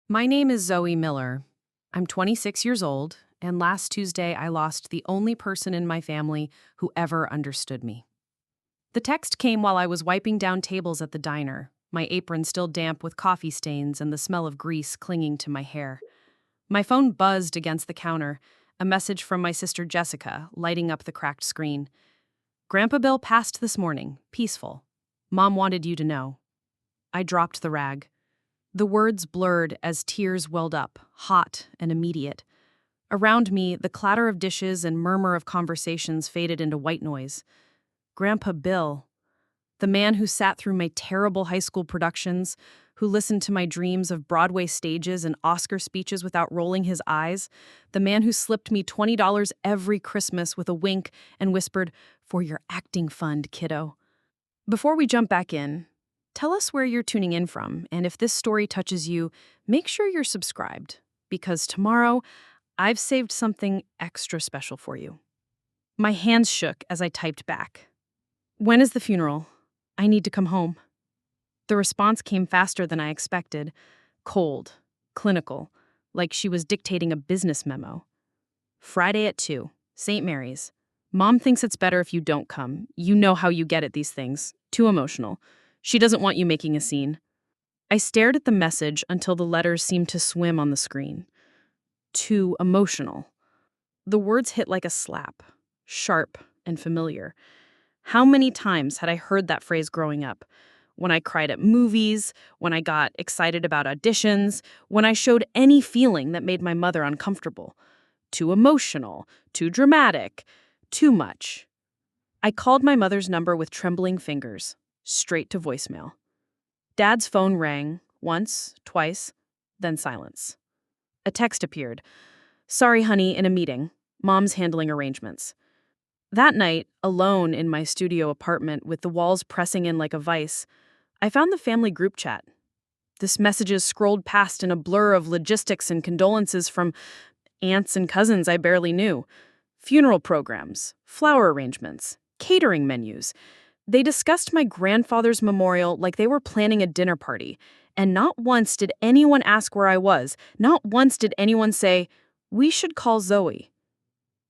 My name is Zoe Miller. I'm 26 years old, and last Tuesday I lost the only person in my family who ever understood me. The text came while I was wiping down tables at the diner, my apron still damp with coffee stains and the smell of grease clinging to my hair. My phone buzzed against the counter, a message from my sister Jessica, lighting up the cracked screen. Grandpa Bill passed this morning, peaceful. Mom wanted you to know. I dropped the rag. The words blurred as tears welled up, hot and immediate. Around me, the clatter of dishes and murmur of conversations faded into white noise. Grandpa Bill, the man who sat through my terrible high school productions, who listened to my dreams of Broadway stages and Oscar speeches without rolling his eyes, the man who slipped me $20 every Christmas with a wink and whispered, "For your acting fund, kiddo." Before we jump back in, tell us where you're tuning in from, and if this story touches you, make sure you're subscribed, because tomorrow, I've saved something extra special for you. My hands shook as I typed back. When is the funeral? I need to come home. The response came faster than I expected. Cold, clinical, like she was dictating a business memo. Friday at 2, St. Mary's. Mom thinks it's better if you don't come. You know how you get at these things. Too emotional. She doesn't want you making a scene. I stared at the message until the letters seemed to swim on the screen. Too emotional. The words hit like a slap, sharp and familiar. How many times had I heard that phrase growing up? When I cried at movies, when I got excited about auditions, when I showed any feeling that made my mother uncomfortable. Too emotional, too dramatic, too much. I called my mother's number with trembling fingers, straight to voicemail. Dad's phone rang, once, twice, then silence. A text appeared. "Sorry, honey, in a meeting. Mom's handling arrangements." That night, alone in my studio apartment with the walls pressing in like a vice, I found the family group chat. This messages scrolled past in a blur of logistics and condolences from aunts and cousins I barely knew. Funeral programs, flower arrangements, catering menus. They discussed my grandfather's memorial like they were planning a dinner party, and not once did anyone ask where I was. Not once did anyone say, "We should call Zoe."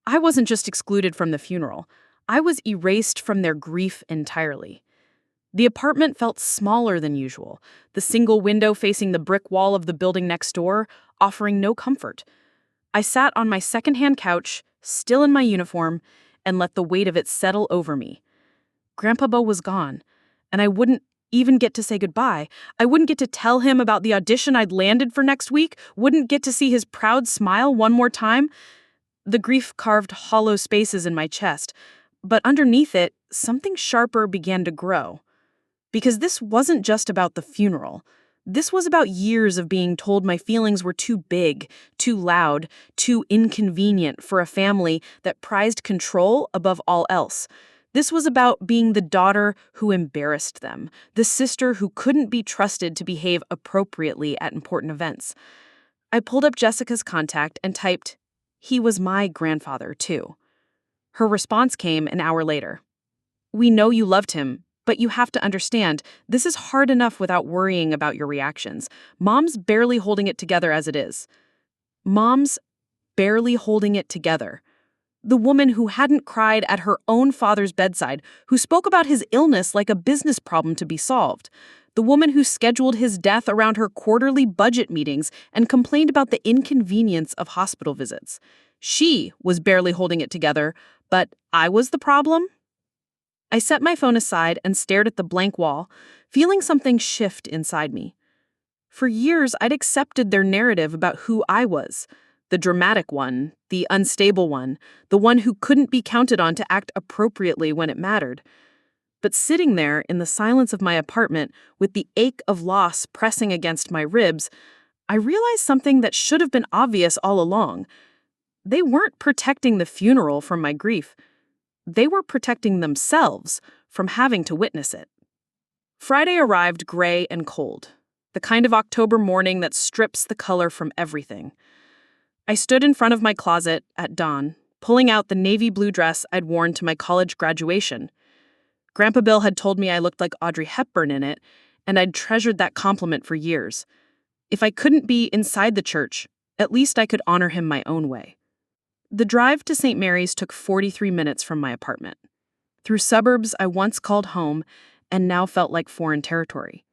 I wasn't just excluded from the funeral. I was erased from their grief entirely. The apartment felt smaller than usual, the single window facing the brick wall of the building next door, offering no comfort. I sat on my secondhand couch, still in my uniform, and let the weight of it settle over me. Grandpa Bo was gone, and I wouldn't even get to say goodbye. I wouldn't get to tell him about the audition I'd landed for next week, wouldn't get to see his proud smile one more time. The grief carved hollow spaces in my chest, but underneath it, something sharper began to grow. Because this wasn't just about the funeral. This was about years of being told my feelings were too big, too loud, too inconvenient for a family that prized control above all else. This was about being the daughter who embarrassed them, the sister who couldn't be trusted to behave appropriately at important events. I pulled up Jessica's contact and typed, "He was my grandfather, too." Her response came an hour later. "We know you loved him, but you have to understand, this is hard enough without worrying about your reactions. Mom's barely holding it together as it is." Mom's barely holding it together. The woman who hadn't cried at her own father's bedside, who spoke about his illness like a business problem to be solved. The woman who scheduled his death around her quarterly budget meetings and complained about the inconvenience of hospital visits. She was barely holding it together, but I was the problem? I set my phone aside and stared at the blank wall, feeling something shift inside me. For years, I'd accepted their narrative about who I was. The dramatic one, the unstable one, the one who couldn't be counted on to act appropriately when it mattered. But sitting there in the silence of my apartment, with the ache of loss pressing against my ribs, I realized something that should have been obvious all along. They weren't protecting the funeral from my grief. They were protecting themselves from having to witness it. Friday arrived gray and cold, the kind of October morning that strips the color from everything. I stood in front of my closet at dawn, pulling out the navy blue dress I'd worn to my college graduation. Grandpa Bill had told me I looked like Audrey Hepburn in it, and I'd treasured that compliment for years. If I couldn't be inside the church, at least I could honor him my own way. The drive to St. Mary's took 43 minutes from my apartment. Through suburbs I once called home and now felt like foreign territory.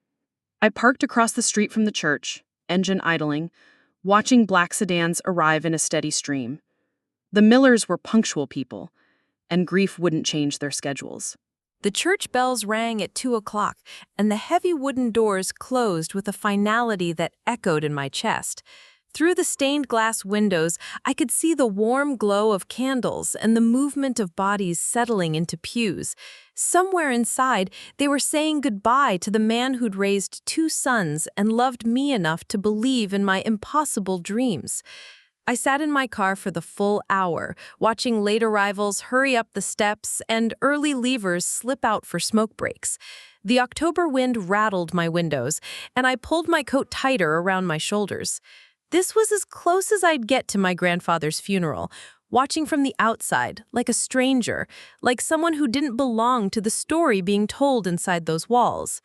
I parked across the street from the church, engine idling, watching black sedans arrive in a steady stream. The Millers were punctual people, and grief wouldn't change their schedules. The church bells rang at 2 o'clock, and the heavy wooden doors closed with a finality that echoed in my chest. Through the stained glass windows, I could see the warm glow of candles and the movement of bodies settling into pews. Somewhere inside, they were saying goodbye to the man who'd raised 2 sons and loved me enough to believe in my impossible dreams. I sat in my car for the full hour, watching late arrivals hurry up the steps and early leavers slip out for smoke breaks. The October wind rattled my windows, and I pulled my coat tighter around my shoulders. This was as close as I'd get to my grandfather's funeral, watching from the outside, like a stranger, like someone who didn't belong to the story being told inside those walls.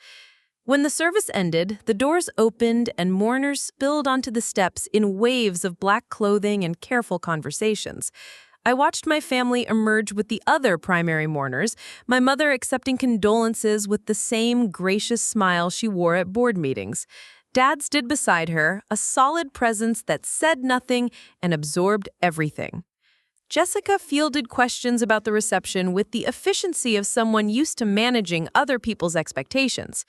When the service ended, the doors opened and mourners spilled onto the steps in waves of black clothing and careful conversations. I watched my family emerge with the other primary mourners, my mother accepting condolences with the same gracious smile she wore at board meetings. Dad stood beside her, a solid presence that said nothing and absorbed everything. Jessica fielded questions about the reception with the efficiency of someone used to managing other people's expectations.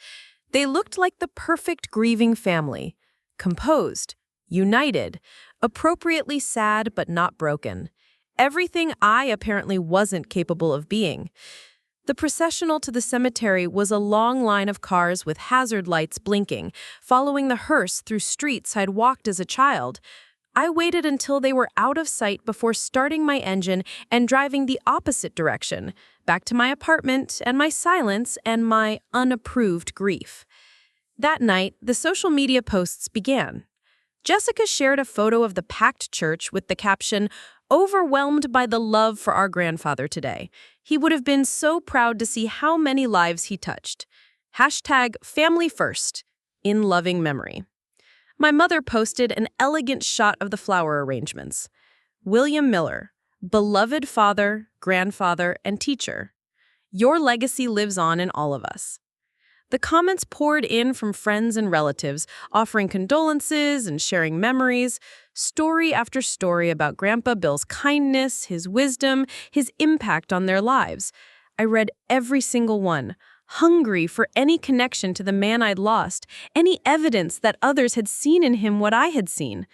They looked like the perfect grieving family, composed, united, appropriately sad but not broken. Everything I apparently wasn't capable of being. The processional to the cemetery was a long line of cars with hazard lights blinking, following the hearse through streets I'd walked as a child. I waited until they were out of sight before starting my engine and driving the opposite direction, back to my apartment and my silence and my unapproved grief. That night, the social media posts began. Jessica shared a photo of the packed church with the caption, "Overwhelmed by the love for our grandfather today. He would have been so proud to see how many lives he touched. #FamilyFirst, in loving memory." My mother posted an elegant shot of the flower arrangements. William Miller, beloved father, grandfather, and teacher. Your legacy lives on in all of us. The comments poured in from friends and relatives, offering condolences and sharing memories, story after story about Grandpa Bill's kindness, his wisdom, his impact on their lives. I read every single one, hungry for any connection to the man I'd lost, any evidence that others had seen in him what I had seen.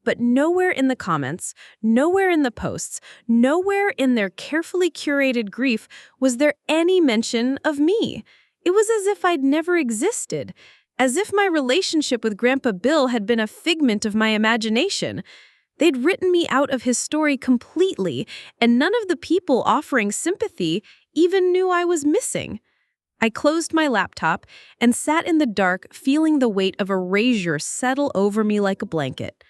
But nowhere in the comments, nowhere in the posts, nowhere in their carefully curated grief was there any mention of me. It was as if I'd never existed, as if my relationship with Grandpa Bill had been a figment of my imagination. They'd written me out of his story completely, and none of the people offering sympathy even knew I was missing. I closed my laptop and sat in the dark, feeling the weight of erasure settle over me like a blanket.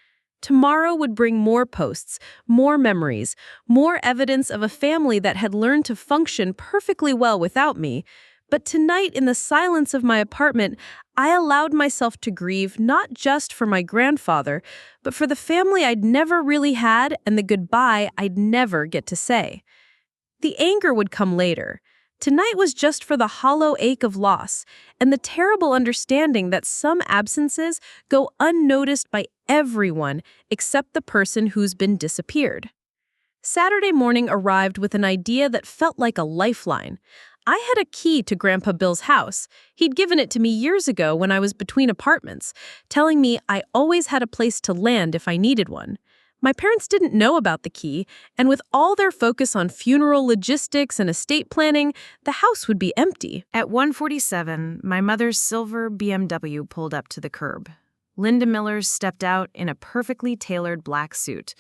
Tomorrow would bring more posts, more memories, more evidence of a family that had learned to function perfectly well without me. But tonight, in the silence of my apartment, I allowed myself to grieve not just for my grandfather, but for the family I'd never really had and the goodbye I'd never get to say. The anger would come later. Tonight was just for the hollow ache of loss and the terrible understanding that some absences go unnoticed by everyone except the person who's been disappeared. Saturday morning arrived with an idea that felt like a lifeline. I had a key to Grandpa Bill's house. He'd given it to me years ago when I was between apartments, telling me I always had a place to land if I needed one. My parents didn't know about the key, and with all their focus on funeral logistics and estate planning, the house would be empty. At 1:47, my mother's silver BMW pulled up to the curb. Linda Miller stepped out in a perfectly tailored black suit,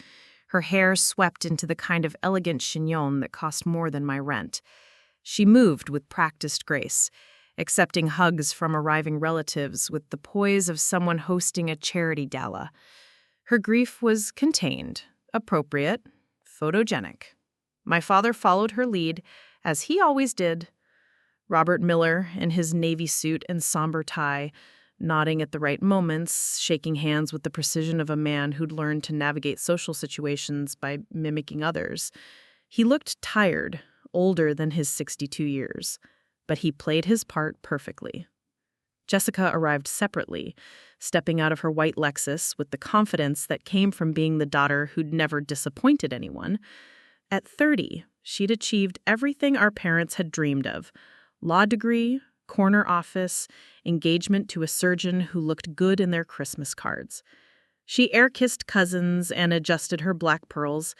her hair swept into the kind of elegant chignon that cost more than my rent. She moved with practiced grace, accepting hugs from arriving relatives with the poise of someone hosting a charity gala. Her grief was contained, appropriate, photogenic. My father followed her lead, as he always did. Robert Miller, in his navy suit and somber tie, nodding at the right moments, shaking hands with the precision of a man who'd learned to navigate social situations by mimicking others. He looked tired, older than his 62 years, but he played his part perfectly. Jessica arrived separately, stepping out of her white Lexus with the confidence that came from being the daughter who'd never disappointed anyone. At 30, she'd achieved everything our parents had dreamed of: law degree, corner office, engagement to a surgeon who looked good in their Christmas cards. She air-kissed cousins and adjusted her black pearls,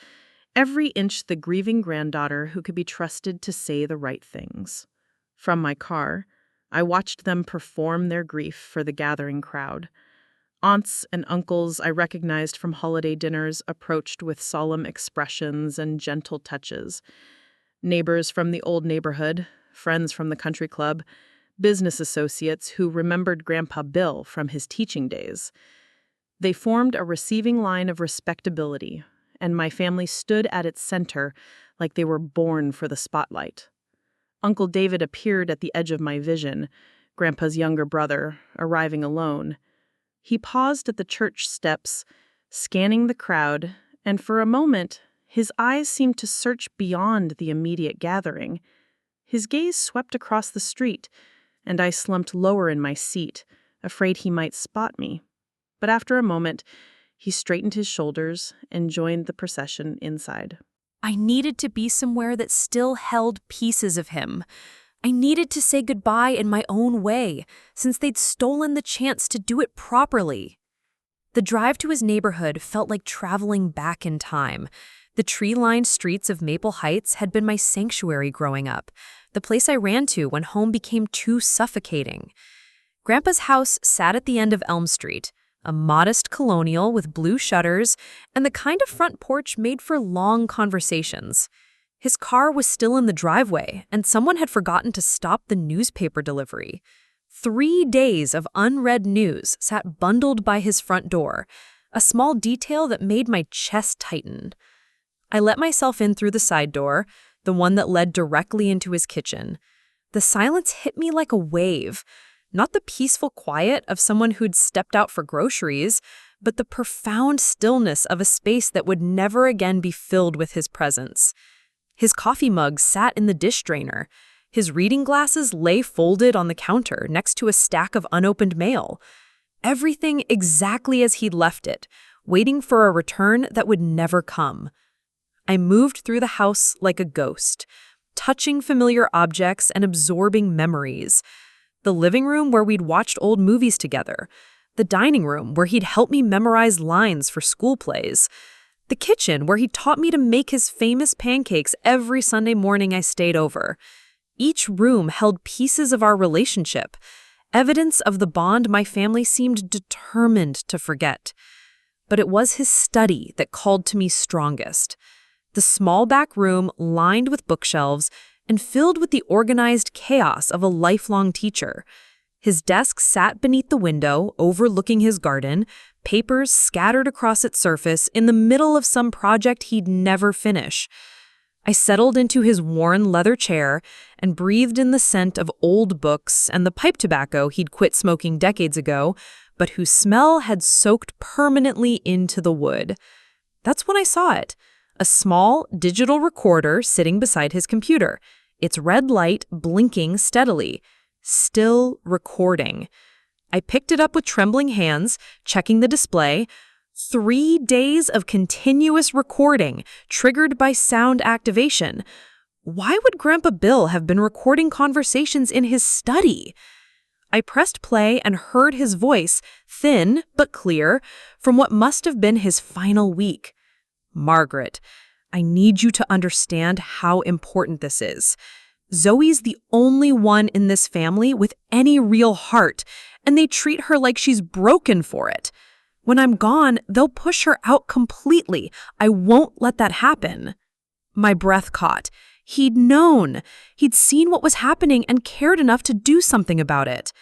every inch the grieving granddaughter who could be trusted to say the right things. From my car, I watched them perform their grief for the gathering crowd. Aunts and uncles I recognized from holiday dinners approached with solemn expressions and gentle touches. Neighbors from the old neighborhood, friends from the country club, business associates who remembered Grandpa Bill from his teaching days. They formed a receiving line of respectability, and my family stood at its center like they were born for the spotlight. Uncle David appeared at the edge of my vision, Grandpa's younger brother, arriving alone. He paused at the church steps, scanning the crowd, and for a moment, his eyes seemed to search beyond the immediate gathering. His gaze swept across the street, and I slumped lower in my seat, afraid he might spot me. But after a moment, he straightened his shoulders and joined the procession inside. I needed to be somewhere that still held pieces of him. I needed to say goodbye in my own way, since they'd stolen the chance to do it properly. The drive to his neighborhood felt like traveling back in time. The tree-lined streets of Maple Heights had been my sanctuary growing up, the place I ran to when home became too suffocating. Grandpa's house sat at the end of Elm Street, a modest colonial with blue shutters and the kind of front porch made for long conversations. His car was still in the driveway, and someone had forgotten to stop the newspaper delivery. 3 days of unread news sat bundled by his front door, a small detail that made my chest tighten. I let myself in through the side door, the one that led directly into his kitchen. The silence hit me like a wave, not the peaceful quiet of someone who'd stepped out for groceries, but the profound stillness of a space that would never again be filled with his presence. His coffee mug sat in the dish drainer. His reading glasses lay folded on the counter next to a stack of unopened mail. Everything exactly as he'd left it, waiting for a return that would never come. I moved through the house like a ghost, touching familiar objects and absorbing memories. The living room where we'd watched old movies together. The dining room where he'd helped me memorize lines for school plays. The kitchen where he taught me to make his famous pancakes every Sunday morning I stayed over. Each room held pieces of our relationship, evidence of the bond my family seemed determined to forget. But it was his study that called to me strongest. The small back room lined with bookshelves and filled with the organized chaos of a lifelong teacher. His desk sat beneath the window, overlooking his garden, papers scattered across its surface in the middle of some project he'd never finish. I settled into his worn leather chair and breathed in the scent of old books and the pipe tobacco he'd quit smoking decades ago, but whose smell had soaked permanently into the wood. That's when I saw it. A small digital recorder sitting beside his computer, its red light blinking steadily, still recording. I picked it up with trembling hands, checking the display. 3 days of continuous recording, triggered by sound activation. Why would Grandpa Bill have been recording conversations in his study? I pressed play and heard his voice, thin but clear, from what must have been his final week. Margaret, I need you to understand how important this is. Zoe's the only one in this family with any real heart, and they treat her like she's broken for it. When I'm gone, they'll push her out completely. I won't let that happen. My breath caught. He'd known. He'd seen what was happening and cared enough to do something about it.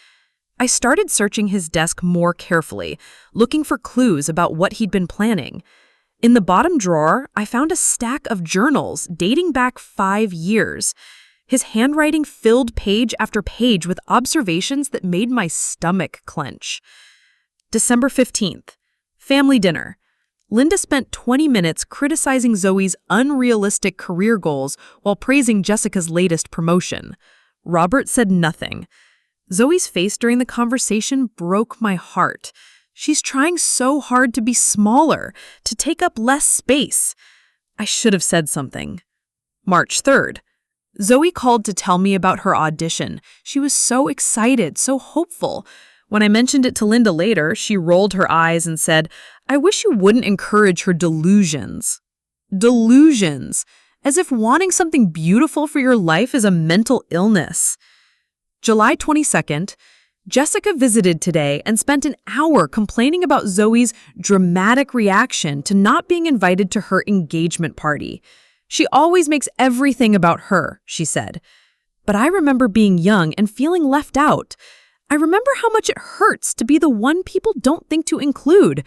I started searching his desk more carefully, looking for clues about what he'd been planning. In the bottom drawer, I found a stack of journals dating back 5 years. His handwriting filled page after page with observations that made my stomach clench. December 15th, family dinner. Linda spent 20 minutes criticizing Zoe's unrealistic career goals while praising Jessica's latest promotion. Robert said nothing. Zoe's face during the conversation broke my heart. She's trying so hard to be smaller, to take up less space. I should have said something. March 3rd. Zoe called to tell me about her audition. She was so excited, so hopeful. When I mentioned it to Linda later, she rolled her eyes and said, "I wish you wouldn't encourage her delusions." Delusions, as if wanting something beautiful for your life is a mental illness. July 22nd, Jessica visited today and spent an hour complaining about Zoe's dramatic reaction to not being invited to her engagement party. She always makes everything about her, she said. But I remember being young and feeling left out. I remember how much it hurts to be the one people don't think to include.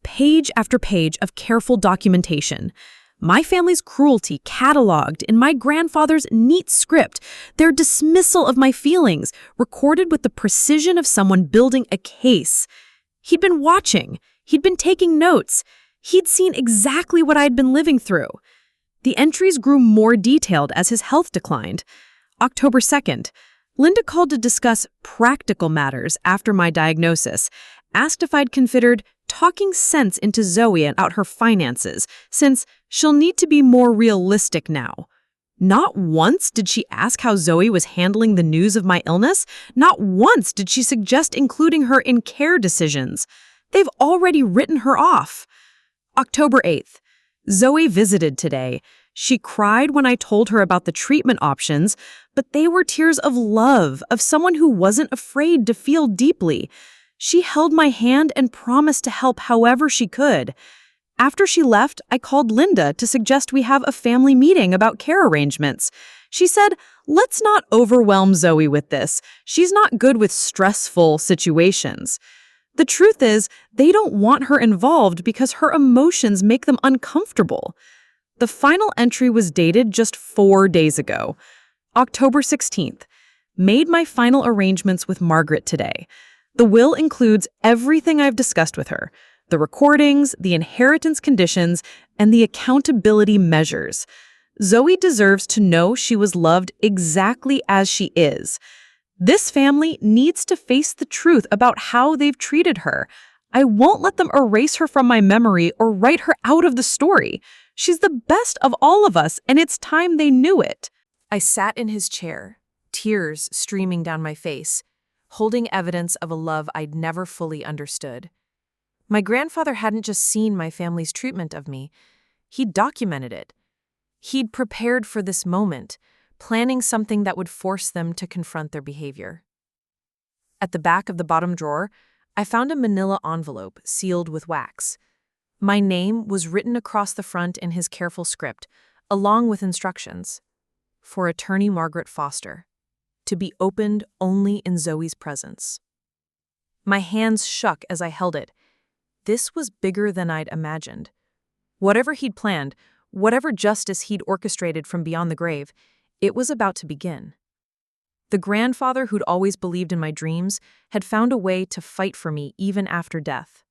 Page after page of careful documentation. My family's cruelty cataloged in my grandfather's neat script, their dismissal of my feelings, recorded with the precision of someone building a case. He'd been watching. He'd been taking notes. He'd seen exactly what I'd been living through. The entries grew more detailed as his health declined. October 2nd, Linda called to discuss practical matters after my diagnosis, asked if I'd considered talking sense into Zoe about her finances, since she'll need to be more realistic now. Not once did she ask how Zoe was handling the news of my illness. Not once did she suggest including her in care decisions. They've already written her off. October 8th. Zoe visited today. She cried when I told her about the treatment options, but they were tears of love, of someone who wasn't afraid to feel deeply. She held my hand and promised to help however she could. After she left, I called Linda to suggest we have a family meeting about care arrangements. She said, "Let's not overwhelm Zoe with this. She's not good with stressful situations." The truth is, they don't want her involved because her emotions make them uncomfortable. The final entry was dated just 4 days ago. October 16th. Made my final arrangements with Margaret today. The will includes everything I've discussed with her, the recordings, the inheritance conditions, and the accountability measures. Zoe deserves to know she was loved exactly as she is. This family needs to face the truth about how they've treated her. I won't let them erase her from my memory or write her out of the story. She's the best of all of us, and it's time they knew it. I sat in his chair, tears streaming down my face, holding evidence of a love I'd never fully understood. My grandfather hadn't just seen my family's treatment of me. He'd documented it. He'd prepared for this moment, planning something that would force them to confront their behavior. At the back of the bottom drawer, I found a manila envelope sealed with wax. My name was written across the front in his careful script, along with instructions. For attorney Margaret Foster, to be opened only in Zoe's presence. My hands shook as I held it. This was bigger than I'd imagined. Whatever he'd planned, whatever justice he'd orchestrated from beyond the grave, it was about to begin. The grandfather who'd always believed in my dreams had found a way to fight for me even after death.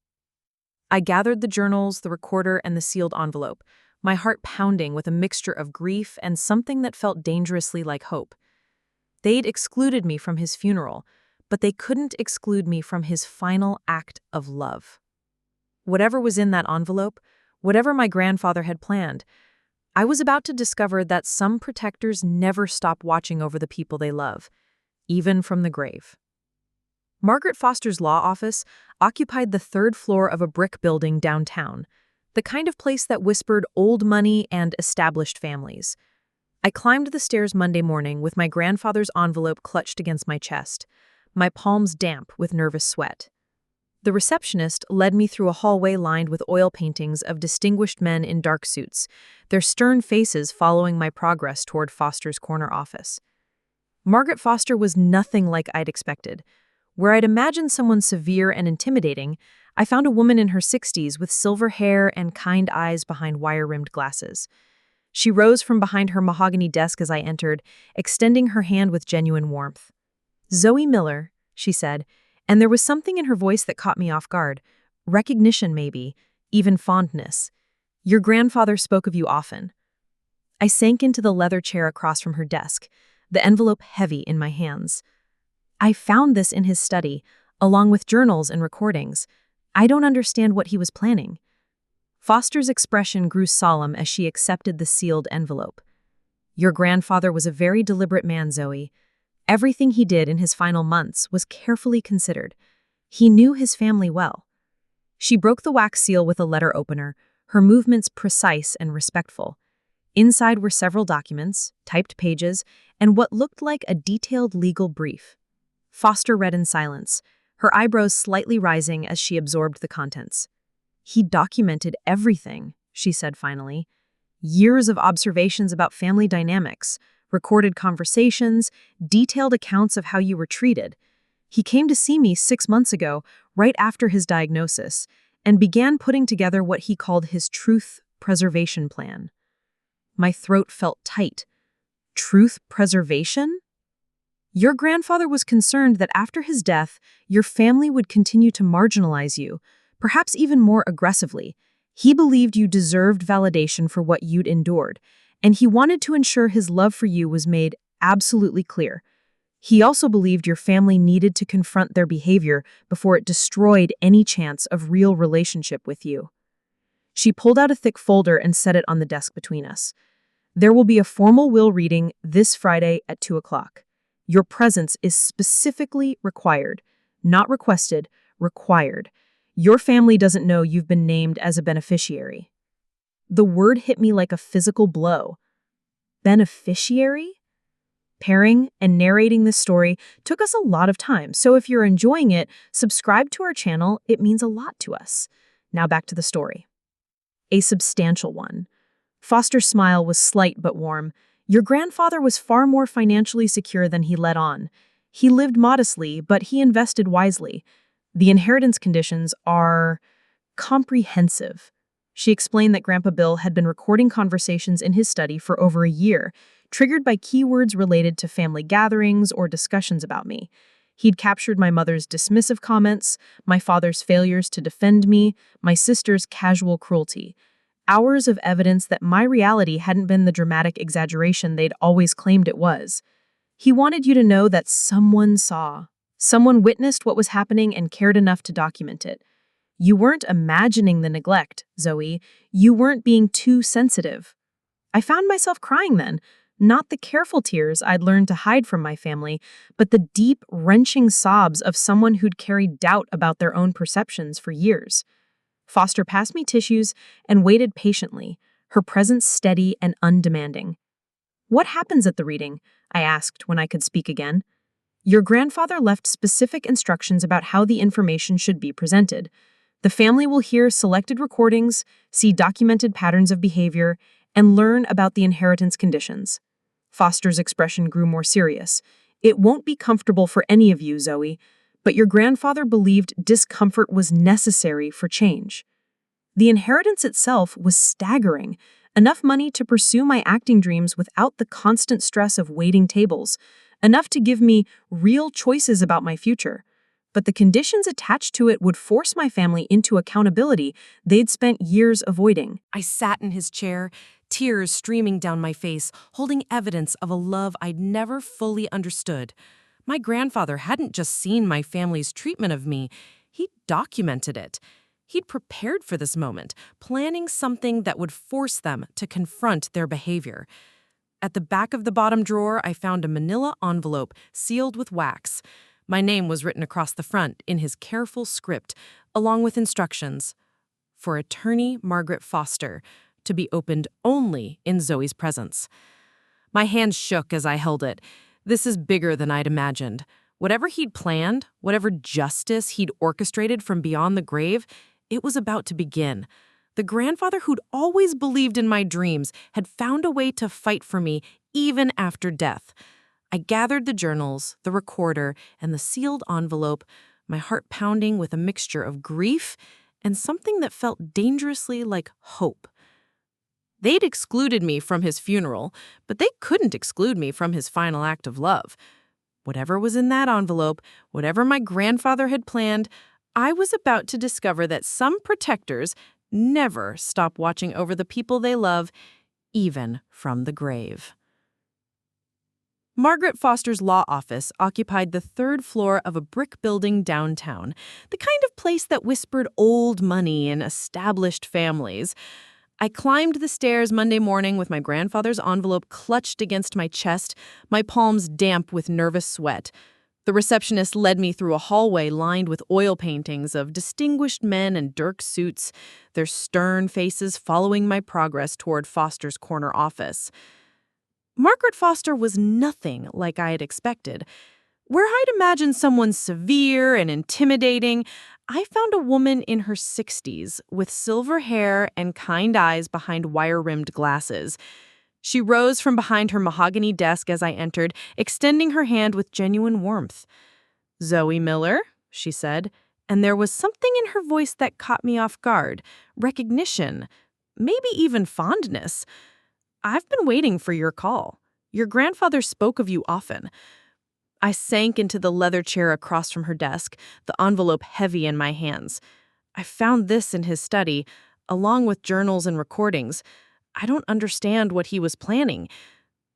I gathered the journals, the recorder, and the sealed envelope, my heart pounding with a mixture of grief and something that felt dangerously like hope. They'd excluded me from his funeral, but they couldn't exclude me from his final act of love. Whatever was in that envelope, whatever my grandfather had planned, I was about to discover that some protectors never stop watching over the people they love, even from the grave. Margaret Foster's law office occupied the 3rd floor of a brick building downtown, the kind of place that whispered old money and established families. I climbed the stairs Monday morning with my grandfather's envelope clutched against my chest, my palms damp with nervous sweat. The receptionist led me through a hallway lined with oil paintings of distinguished men in dark suits, their stern faces following my progress toward Foster's corner office. Margaret Foster was nothing like I'd expected. Where I'd imagined someone severe and intimidating, I found a woman in her 60s with silver hair and kind eyes behind wire-rimmed glasses. She rose from behind her mahogany desk as I entered, extending her hand with genuine warmth. "Zoe Miller," she said, and there was something in her voice that caught me off guard. Recognition, maybe, even fondness. "Your grandfather spoke of you often." I sank into the leather chair across from her desk, the envelope heavy in my hands. "I found this in his study, along with journals and recordings. I don't understand what he was planning." Foster's expression grew solemn as she accepted the sealed envelope. "Your grandfather was a very deliberate man, Zoe. Everything he did in his final months was carefully considered. He knew his family well." She broke the wax seal with a letter opener, her movements precise and respectful. Inside were several documents, typed pages, and what looked like a detailed legal brief. Foster read in silence, her eyebrows slightly rising as she absorbed the contents. "He documented everything," she said finally. "Years of observations about family dynamics, recorded conversations, detailed accounts of how you were treated. He came to see me 6 months ago, right after his diagnosis, and began putting together what he called his truth preservation plan." My throat felt tight. Truth preservation? "Your grandfather was concerned that after his death, your family would continue to marginalize you, perhaps even more aggressively. He believed you deserved validation for what you'd endured, and he wanted to ensure his love for you was made absolutely clear. He also believed your family needed to confront their behavior before it destroyed any chance of real relationship with you." She pulled out a thick folder and set it on the desk between us. "There will be a formal will reading this Friday at 2 o'clock. Your presence is specifically required. Not requested, required. Your family doesn't know you've been named as a beneficiary." The word hit me like a physical blow. Beneficiary? Pairing and narrating this story took us a lot of time, so if you're enjoying it, subscribe to our channel. It means a lot to us. Now back to the story. A substantial one. Foster's smile was slight but warm. "Your grandfather was far more financially secure than he let on. He lived modestly, but he invested wisely. The inheritance conditions are comprehensive." She explained that Grandpa Bill had been recording conversations in his study for over a year, triggered by keywords related to family gatherings or discussions about me. He'd captured my mother's dismissive comments, my father's failures to defend me, my sister's casual cruelty. Hours of evidence that my reality hadn't been the dramatic exaggeration they'd always claimed it was. "He wanted you to know that someone saw. Someone witnessed what was happening and cared enough to document it. You weren't imagining the neglect, Zoe. You weren't being too sensitive." I found myself crying then, not the careful tears I'd learned to hide from my family, but the deep, wrenching sobs of someone who'd carried doubt about their own perceptions for years. Foster passed me tissues and waited patiently, her presence steady and undemanding. "What happens at the reading?" I asked when I could speak again. "Your grandfather left specific instructions about how the information should be presented. The family will hear selected recordings, see documented patterns of behavior, and learn about the inheritance conditions." Foster's expression grew more serious. "It won't be comfortable for any of you, Zoe, but your grandfather believed discomfort was necessary for change. The inheritance itself was staggering, enough money to pursue my acting dreams without the constant stress of waiting tables, enough to give me real choices about my future. But the conditions attached to it would force my family into accountability they'd spent years avoiding." I sat in his chair, tears streaming down my face, holding evidence of a love I'd never fully understood. My grandfather hadn't just seen my family's treatment of me, he'd documented it. He'd prepared for this moment, planning something that would force them to confront their behavior. At the back of the bottom drawer, I found a manila envelope sealed with wax. My name was written across the front in his careful script, along with instructions. "For attorney Margaret Foster, to be opened only in Zoe's presence." My hands shook as I held it. This is bigger than I'd imagined. Whatever he'd planned, whatever justice he'd orchestrated from beyond the grave, it was about to begin. The grandfather who'd always believed in my dreams had found a way to fight for me even after death. I gathered the journals, the recorder, and the sealed envelope, my heart pounding with a mixture of grief and something that felt dangerously like hope. They'd excluded me from his funeral, but they couldn't exclude me from his final act of love. Whatever was in that envelope, whatever my grandfather had planned, I was about to discover that some protectors never stop watching over the people they love, even from the grave. Margaret Foster's law office occupied the third floor of a brick building downtown, the kind of place that whispered old money and established families. I climbed the stairs Monday morning with my grandfather's envelope clutched against my chest, my palms damp with nervous sweat. The receptionist led me through a hallway lined with oil paintings of distinguished men in dirk suits, their stern faces following my progress toward Foster's corner office. Margaret Foster was nothing like I had expected. Where I'd imagined someone severe and intimidating, I found a woman in her 60s with silver hair and kind eyes behind wire-rimmed glasses. She rose from behind her mahogany desk as I entered, extending her hand with genuine warmth. "Zoe Miller," she said, and there was something in her voice that caught me off guard. Recognition, maybe even fondness. "I've been waiting for your call. Your grandfather spoke of you often." I sank into the leather chair across from her desk, the envelope heavy in my hands. "I found this in his study, along with journals and recordings. I don't understand what he was planning."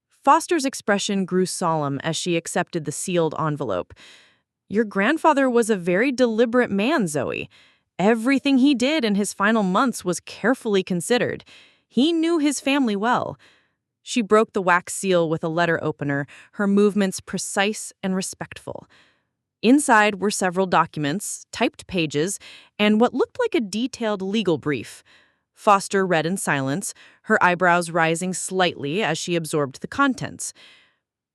Foster's expression grew solemn as she accepted the sealed envelope. "Your grandfather was a very deliberate man, Zoe. Everything he did in his final months was carefully considered. He knew his family well." She broke the wax seal with a letter opener, her movements precise and respectful. Inside were several documents, typed pages, and what looked like a detailed legal brief. Foster read in silence, her eyebrows rising slightly as she absorbed the contents.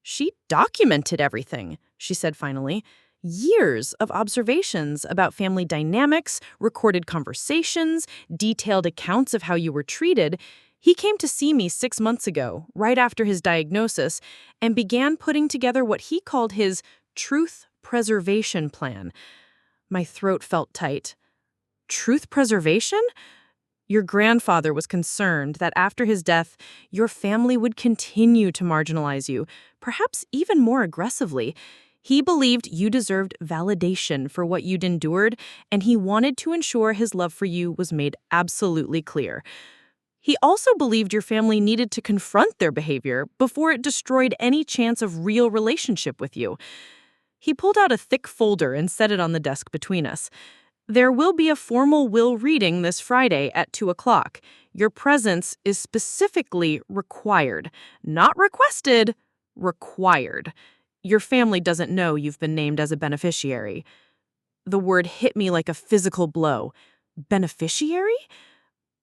"She documented everything," she said finally. "Years of observations about family dynamics, recorded conversations, detailed accounts of how you were treated. He came to see me 6 months ago, right after his diagnosis, and began putting together what he called his truth preservation plan." My throat felt tight. "Truth preservation?" "Your grandfather was concerned that after his death, your family would continue to marginalize you, perhaps even more aggressively. He believed you deserved validation for what you'd endured, and he wanted to ensure his love for you was made absolutely clear. He also believed your family needed to confront their behavior before it destroyed any chance of real relationship with you." He pulled out a thick folder and set it on the desk between us. "There will be a formal will reading this Friday at 2 o'clock. Your presence is specifically required. Not requested, required. Your family doesn't know you've been named as a beneficiary." The word hit me like a physical blow. Beneficiary?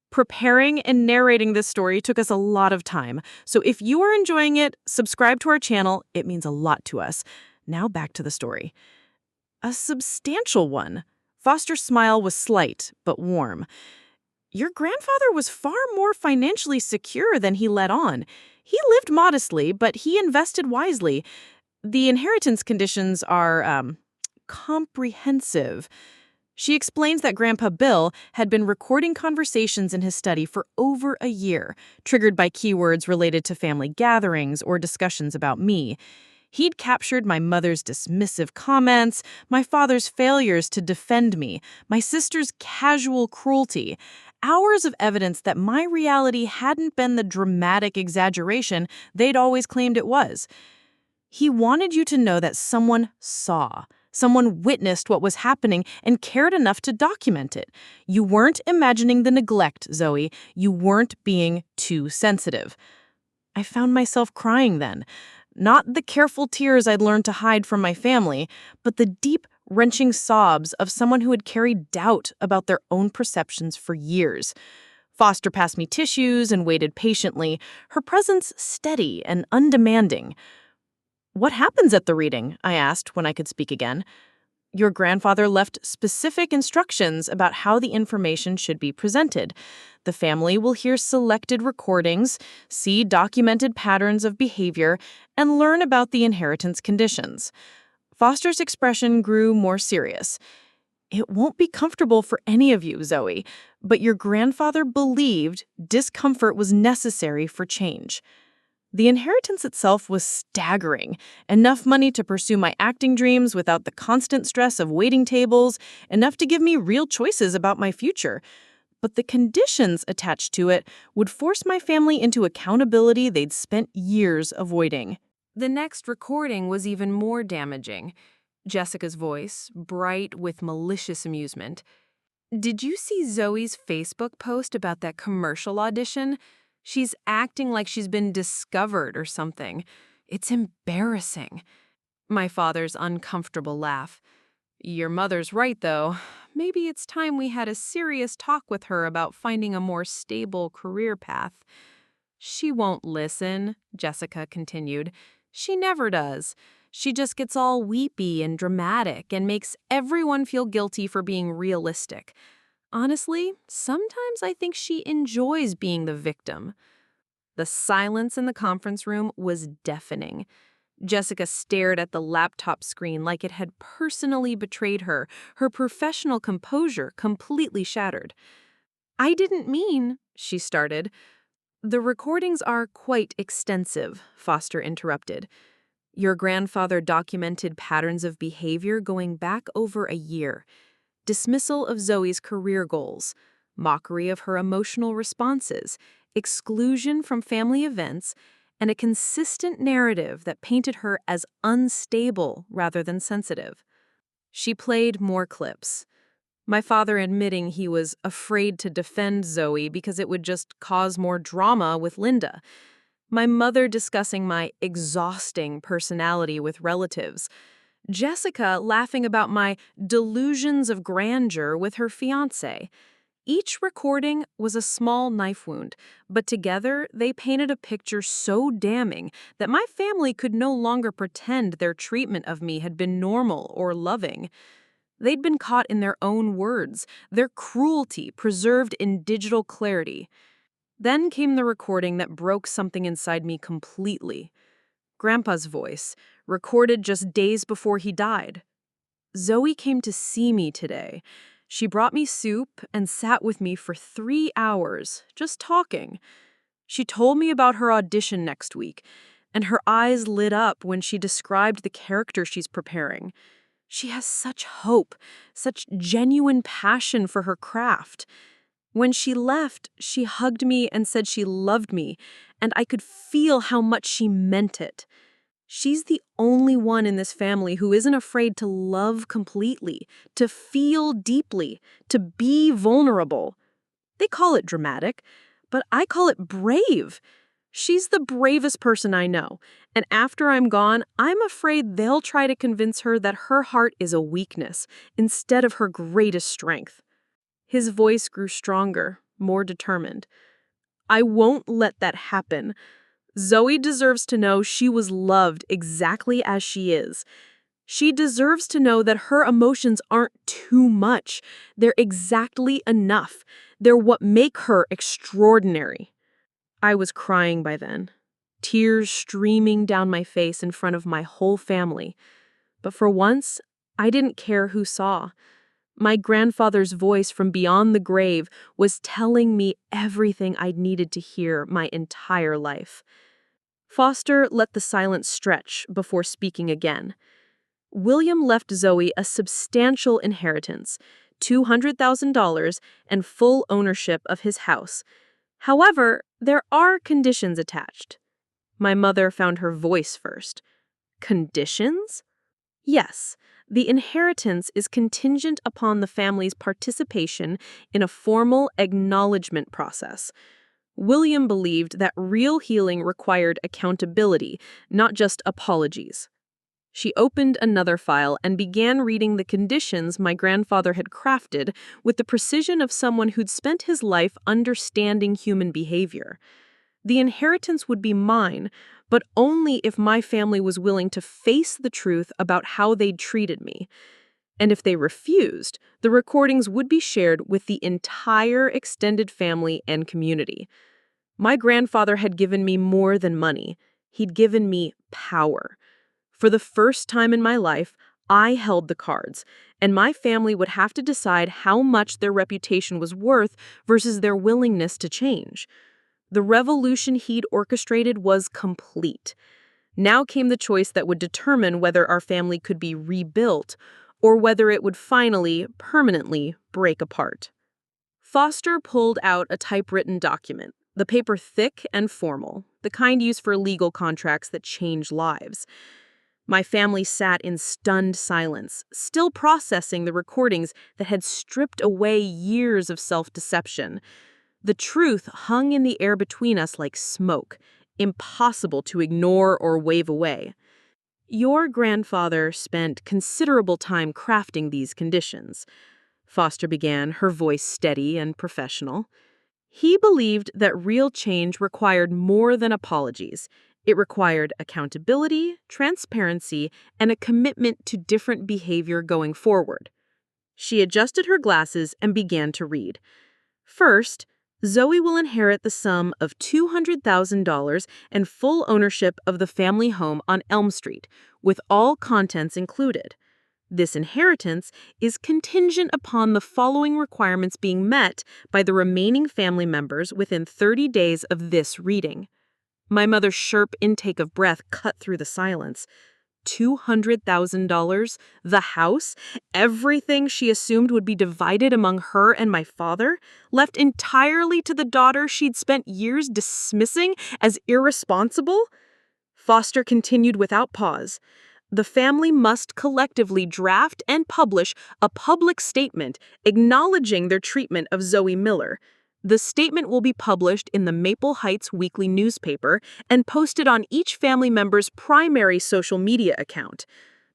Preparing and narrating this story took us a lot of time, so if you are enjoying it, subscribe to our channel. It means a lot to us. Now back to the story. "A substantial one." Foster's smile was slight, but warm. "Your grandfather was far more financially secure than he let on. He lived modestly, but he invested wisely. The inheritance conditions are, comprehensive." She explains that Grandpa Bill had been recording conversations in his study for over a year, triggered by keywords related to family gatherings or discussions about me. He'd captured my mother's dismissive comments, my father's failures to defend me, my sister's casual cruelty, hours of evidence that my reality hadn't been the dramatic exaggeration they'd always claimed it was. He wanted you to know that someone saw. Someone witnessed what was happening and cared enough to document it. You weren't imagining the neglect, Zoe. You weren't being too sensitive. I found myself crying then. Not the careful tears I'd learned to hide from my family, but the deep, wrenching sobs of someone who had carried doubt about their own perceptions for years. Foster passed me tissues and waited patiently, her presence steady and undemanding. "What happens at the reading?" I asked when I could speak again. "Your grandfather left specific instructions about how the information should be presented. The family will hear selected recordings, see documented patterns of behavior, and learn about the inheritance conditions." Foster's expression grew more serious. It won't be comfortable for any of you, Zoe, but your grandfather believed discomfort was necessary for change. The inheritance itself was staggering. Enough money to pursue my acting dreams without the constant stress of waiting tables, enough to give me real choices about my future. But the conditions attached to it would force my family into accountability they'd spent years avoiding. The next recording was even more damaging. Jessica's voice, bright with malicious amusement. Did you see Zoe's Facebook post about that commercial audition? She's acting like she's been discovered or something. It's embarrassing. My father's uncomfortable laugh. Your mother's right, though. Maybe it's time we had a serious talk with her about finding a more stable career path. She won't listen, Jessica continued. She never does. She just gets all weepy and dramatic and makes everyone feel guilty for being realistic. Honestly, sometimes I think she enjoys being the victim. The silence in the conference room was deafening. Jessica stared at the laptop screen like it had personally betrayed her, her professional composure completely shattered. I didn't mean, she started. The recordings are quite extensive, Foster interrupted. Your grandfather documented patterns of behavior going back over a year. Dismissal of Zoe's career goals, mockery of her emotional responses, exclusion from family events, and a consistent narrative that painted her as unstable rather than sensitive. She played more clips. My father admitting he was afraid to defend Zoe because it would just cause more drama with Linda. My mother discussing my exhausting personality with relatives. Jessica laughing about my delusions of grandeur with her fiancé. Each recording was a small knife wound, but together they painted a picture so damning that my family could no longer pretend their treatment of me had been normal or loving. They'd been caught in their own words, their cruelty preserved in digital clarity. Then came the recording that broke something inside me completely. Grandpa's voice, recorded just days before he died. Zoe came to see me today. She brought me soup and sat with me for 3 hours, just talking. She told me about her audition next week, and her eyes lit up when she described the character she's preparing. She has such hope, such genuine passion for her craft. When she left, she hugged me and said she loved me, and I could feel how much she meant it. She's the only one in this family who isn't afraid to love completely, to feel deeply, to be vulnerable. They call it dramatic, but I call it brave. She's the bravest person I know, and after I'm gone, I'm afraid they'll try to convince her that her heart is a weakness instead of her greatest strength. His voice grew stronger, more determined. I won't let that happen. Zoe deserves to know she was loved exactly as she is. She deserves to know that her emotions aren't too much. They're exactly enough. They're what make her extraordinary. I was crying by then, tears streaming down my face in front of my whole family. But for once, I didn't care who saw. My grandfather's voice from beyond the grave was telling me everything I'd needed to hear my entire life. Foster let the silence stretch before speaking again. William left Zoe a substantial inheritance, $200,000 and full ownership of his house. However, there are conditions attached. My mother found her voice first. Conditions? Yes, the inheritance is contingent upon the family's participation in a formal acknowledgement process. William believed that real healing required accountability, not just apologies. She opened another file and began reading the conditions my grandfather had crafted with the precision of someone who'd spent his life understanding human behavior. The inheritance would be mine, but only if my family was willing to face the truth about how they'd treated me. And if they refused, the recordings would be shared with the entire extended family and community. My grandfather had given me more than money. He'd given me power. For the first time in my life, I held the cards, and my family would have to decide how much their reputation was worth versus their willingness to change. The revolution he'd orchestrated was complete. Now came the choice that would determine whether our family could be rebuilt or whether it would finally, permanently break apart. Foster pulled out a typewritten document, the paper thick and formal, the kind used for legal contracts that change lives. My family sat in stunned silence, still processing the recordings that had stripped away years of self-deception. The truth hung in the air between us like smoke, impossible to ignore or wave away. Your grandfather spent considerable time crafting these conditions, Foster began, her voice steady and professional. He believed that real change required more than apologies. It required accountability, transparency, and a commitment to different behavior going forward. She adjusted her glasses and began to read. First, Zoe will inherit the sum of $200,000 and full ownership of the family home on Elm Street, with all contents included. This inheritance is contingent upon the following requirements being met by the remaining family members within 30 days of this reading. My mother's sharp intake of breath cut through the silence. $200,000, the house, everything she assumed would be divided among her and my father, left entirely to the daughter she'd spent years dismissing as irresponsible? Foster continued without pause. The family must collectively draft and publish a public statement acknowledging their treatment of Zoe Miller. The statement will be published in the Maple Heights Weekly newspaper and posted on each family member's primary social media account.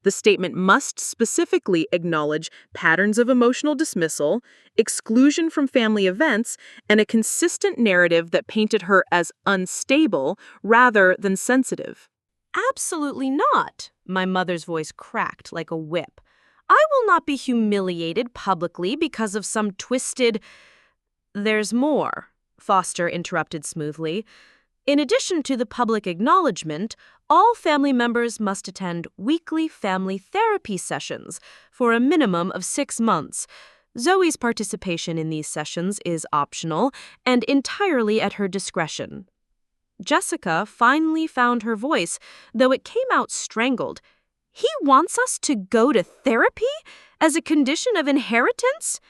The statement must specifically acknowledge patterns of emotional dismissal, exclusion from family events, and a consistent narrative that painted her as unstable rather than sensitive. Absolutely not. My mother's voice cracked like a whip. I will not be humiliated publicly because of some twisted... There's more, Foster interrupted smoothly. In addition to the public acknowledgement, all family members must attend weekly family therapy sessions for a minimum of 6 months. Zoe's participation in these sessions is optional and entirely at her discretion. Jessica finally found her voice, though it came out strangled. He wants us to go to therapy as a condition of inheritance?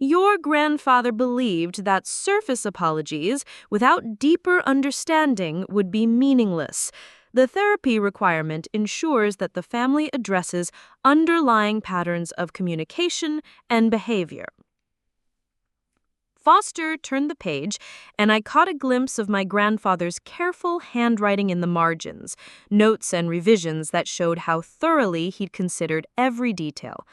Your grandfather believed that surface apologies without deeper understanding would be meaningless. The therapy requirement ensures that the family addresses underlying patterns of communication and behavior. Foster turned the page, and I caught a glimpse of my grandfather's careful handwriting in the margins, notes and revisions that showed how thoroughly he'd considered every detail.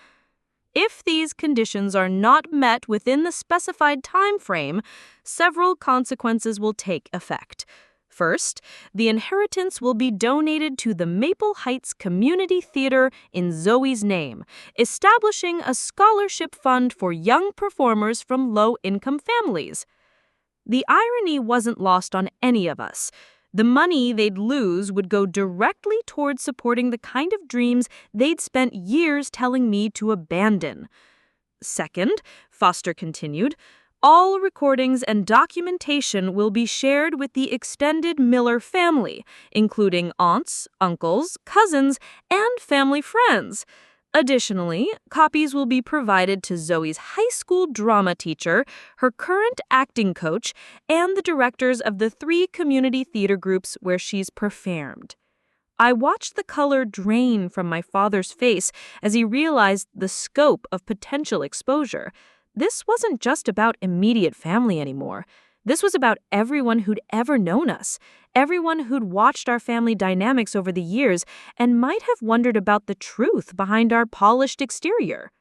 If these conditions are not met within the specified time frame, several consequences will take effect. First, the inheritance will be donated to the Maple Heights Community Theater in Zoe's name, establishing a scholarship fund for young performers from low-income families. The irony wasn't lost on any of us. The money they'd lose would go directly towards supporting the kind of dreams they'd spent years telling me to abandon. Second, Foster continued, all recordings and documentation will be shared with the extended Miller family, including aunts, uncles, cousins, and family friends. Additionally, copies will be provided to Zoe's high school drama teacher, her current acting coach, and the directors of the 3 community theater groups where she's performed. I watched the color drain from my father's face as he realized the scope of potential exposure. This wasn't just about immediate family anymore. This was about everyone who'd ever known us, everyone who'd watched our family dynamics over the years and might have wondered about the truth behind our polished exterior.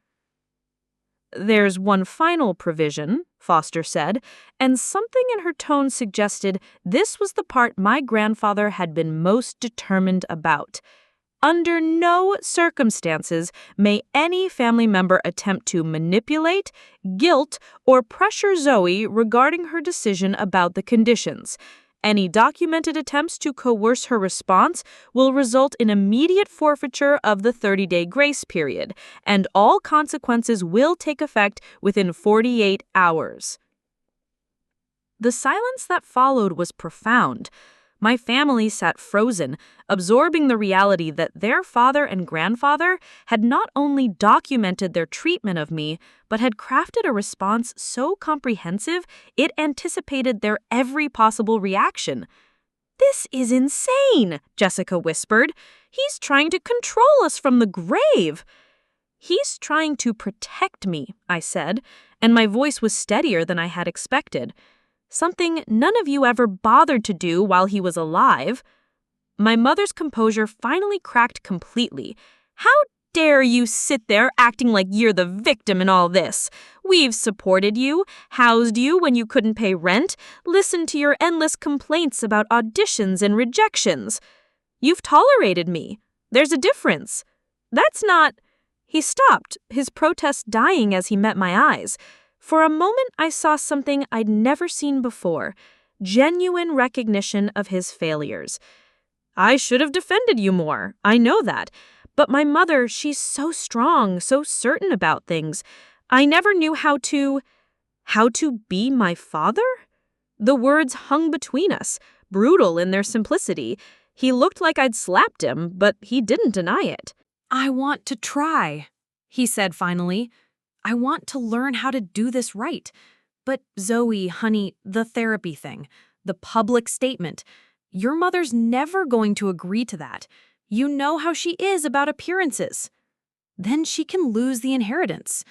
There's one final provision, Foster said, and something in her tone suggested this was the part my grandfather had been most determined about. Under no circumstances may any family member attempt to manipulate, guilt, or pressure Zoe regarding her decision about the conditions. Any documented attempts to coerce her response will result in immediate forfeiture of the 30-day grace period, and all consequences will take effect within 48 hours. The silence that followed was profound. My family sat frozen, absorbing the reality that their father and grandfather had not only documented their treatment of me, but had crafted a response so comprehensive it anticipated their every possible reaction. "This is insane," Jessica whispered. "He's trying to control us from the grave." "He's trying to protect me," I said, and my voice was steadier than I had expected. "Something none of you ever bothered to do while he was alive." My mother's composure finally cracked completely. "How dare you sit there acting like you're the victim in all this? We've supported you, housed you when you couldn't pay rent, listened to your endless complaints about auditions and rejections. You've tolerated me. There's a difference. That's not—" He stopped, his protest dying as he met my eyes. For a moment, I saw something I'd never seen before, genuine recognition of his failures. "I should have defended you more, I know that. But my mother, she's so strong, so certain about things. I never knew how to be my father?" The words hung between us, brutal in their simplicity. He looked like I'd slapped him, but he didn't deny it. "I want to try," he said finally. "I want to learn how to do this right. But Zoe, honey, the therapy thing, the public statement, your mother's never going to agree to that. You know how she is about appearances. Then she can lose the inheritance.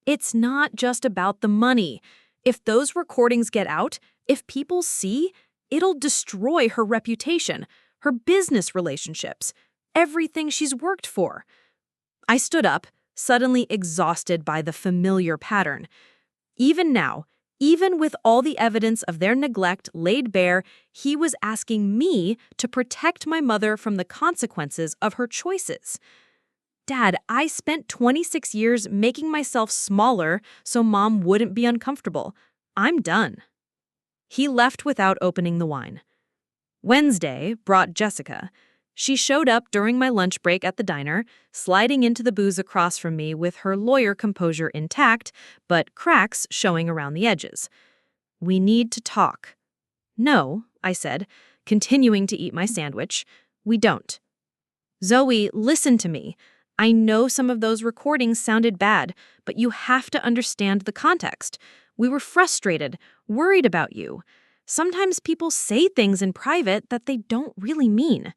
It's not just about the money. If those recordings get out, if people see, it'll destroy her reputation, her business relationships, everything she's worked for." I stood up, suddenly exhausted by the familiar pattern. Even now, even with all the evidence of their neglect laid bare, he was asking me to protect my mother from the consequences of her choices. "Dad, I spent 26 years making myself smaller so Mom wouldn't be uncomfortable. I'm done." He left without opening the wine. Wednesday brought Jessica. She showed up during my lunch break at the diner, sliding into the booze across from me with her lawyer composure intact, but cracks showing around the edges. "We need to talk." "No," I said, continuing to eat my sandwich. "We don't." "Zoe, listen to me. I know some of those recordings sounded bad, but you have to understand the context. We were frustrated, worried about you. Sometimes people say things in private that they don't really mean."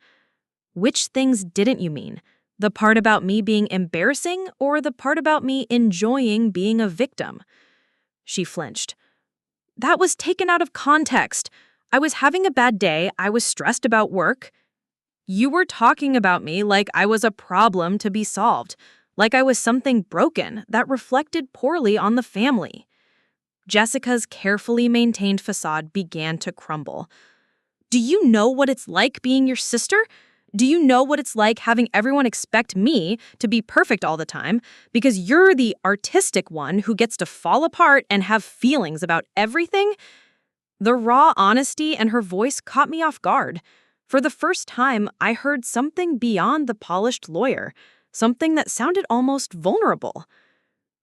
"Which things didn't you mean? The part about me being embarrassing or the part about me enjoying being a victim?" She flinched. "That was taken out of context. I was having a bad day. I was stressed about work. You were talking about me like I was a problem to be solved, like I was something broken that reflected poorly on the family." Jessica's carefully maintained facade began to crumble. "Do you know what it's like being your sister? Do you know what it's like having everyone expect me to be perfect all the time because you're the artistic one who gets to fall apart and have feelings about everything?" The raw honesty in her voice caught me off guard. For the first time, I heard something beyond the polished lawyer, something that sounded almost vulnerable.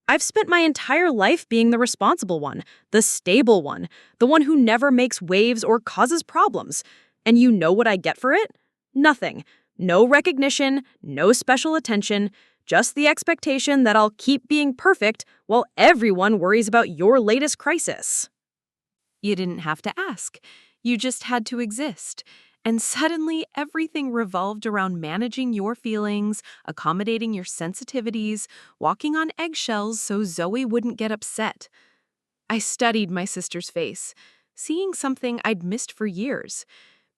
"I've spent my entire life being the responsible one, the stable one, the one who never makes waves or causes problems. And you know what I get for it? Nothing. No recognition, no special attention, just the expectation that I'll keep being perfect while everyone worries about your latest crisis." You didn't have to ask. You just had to exist. And suddenly, everything revolved around managing your feelings, accommodating your sensitivities, walking on eggshells so Zoe wouldn't get upset. I studied my sister's face, seeing something I'd missed for years.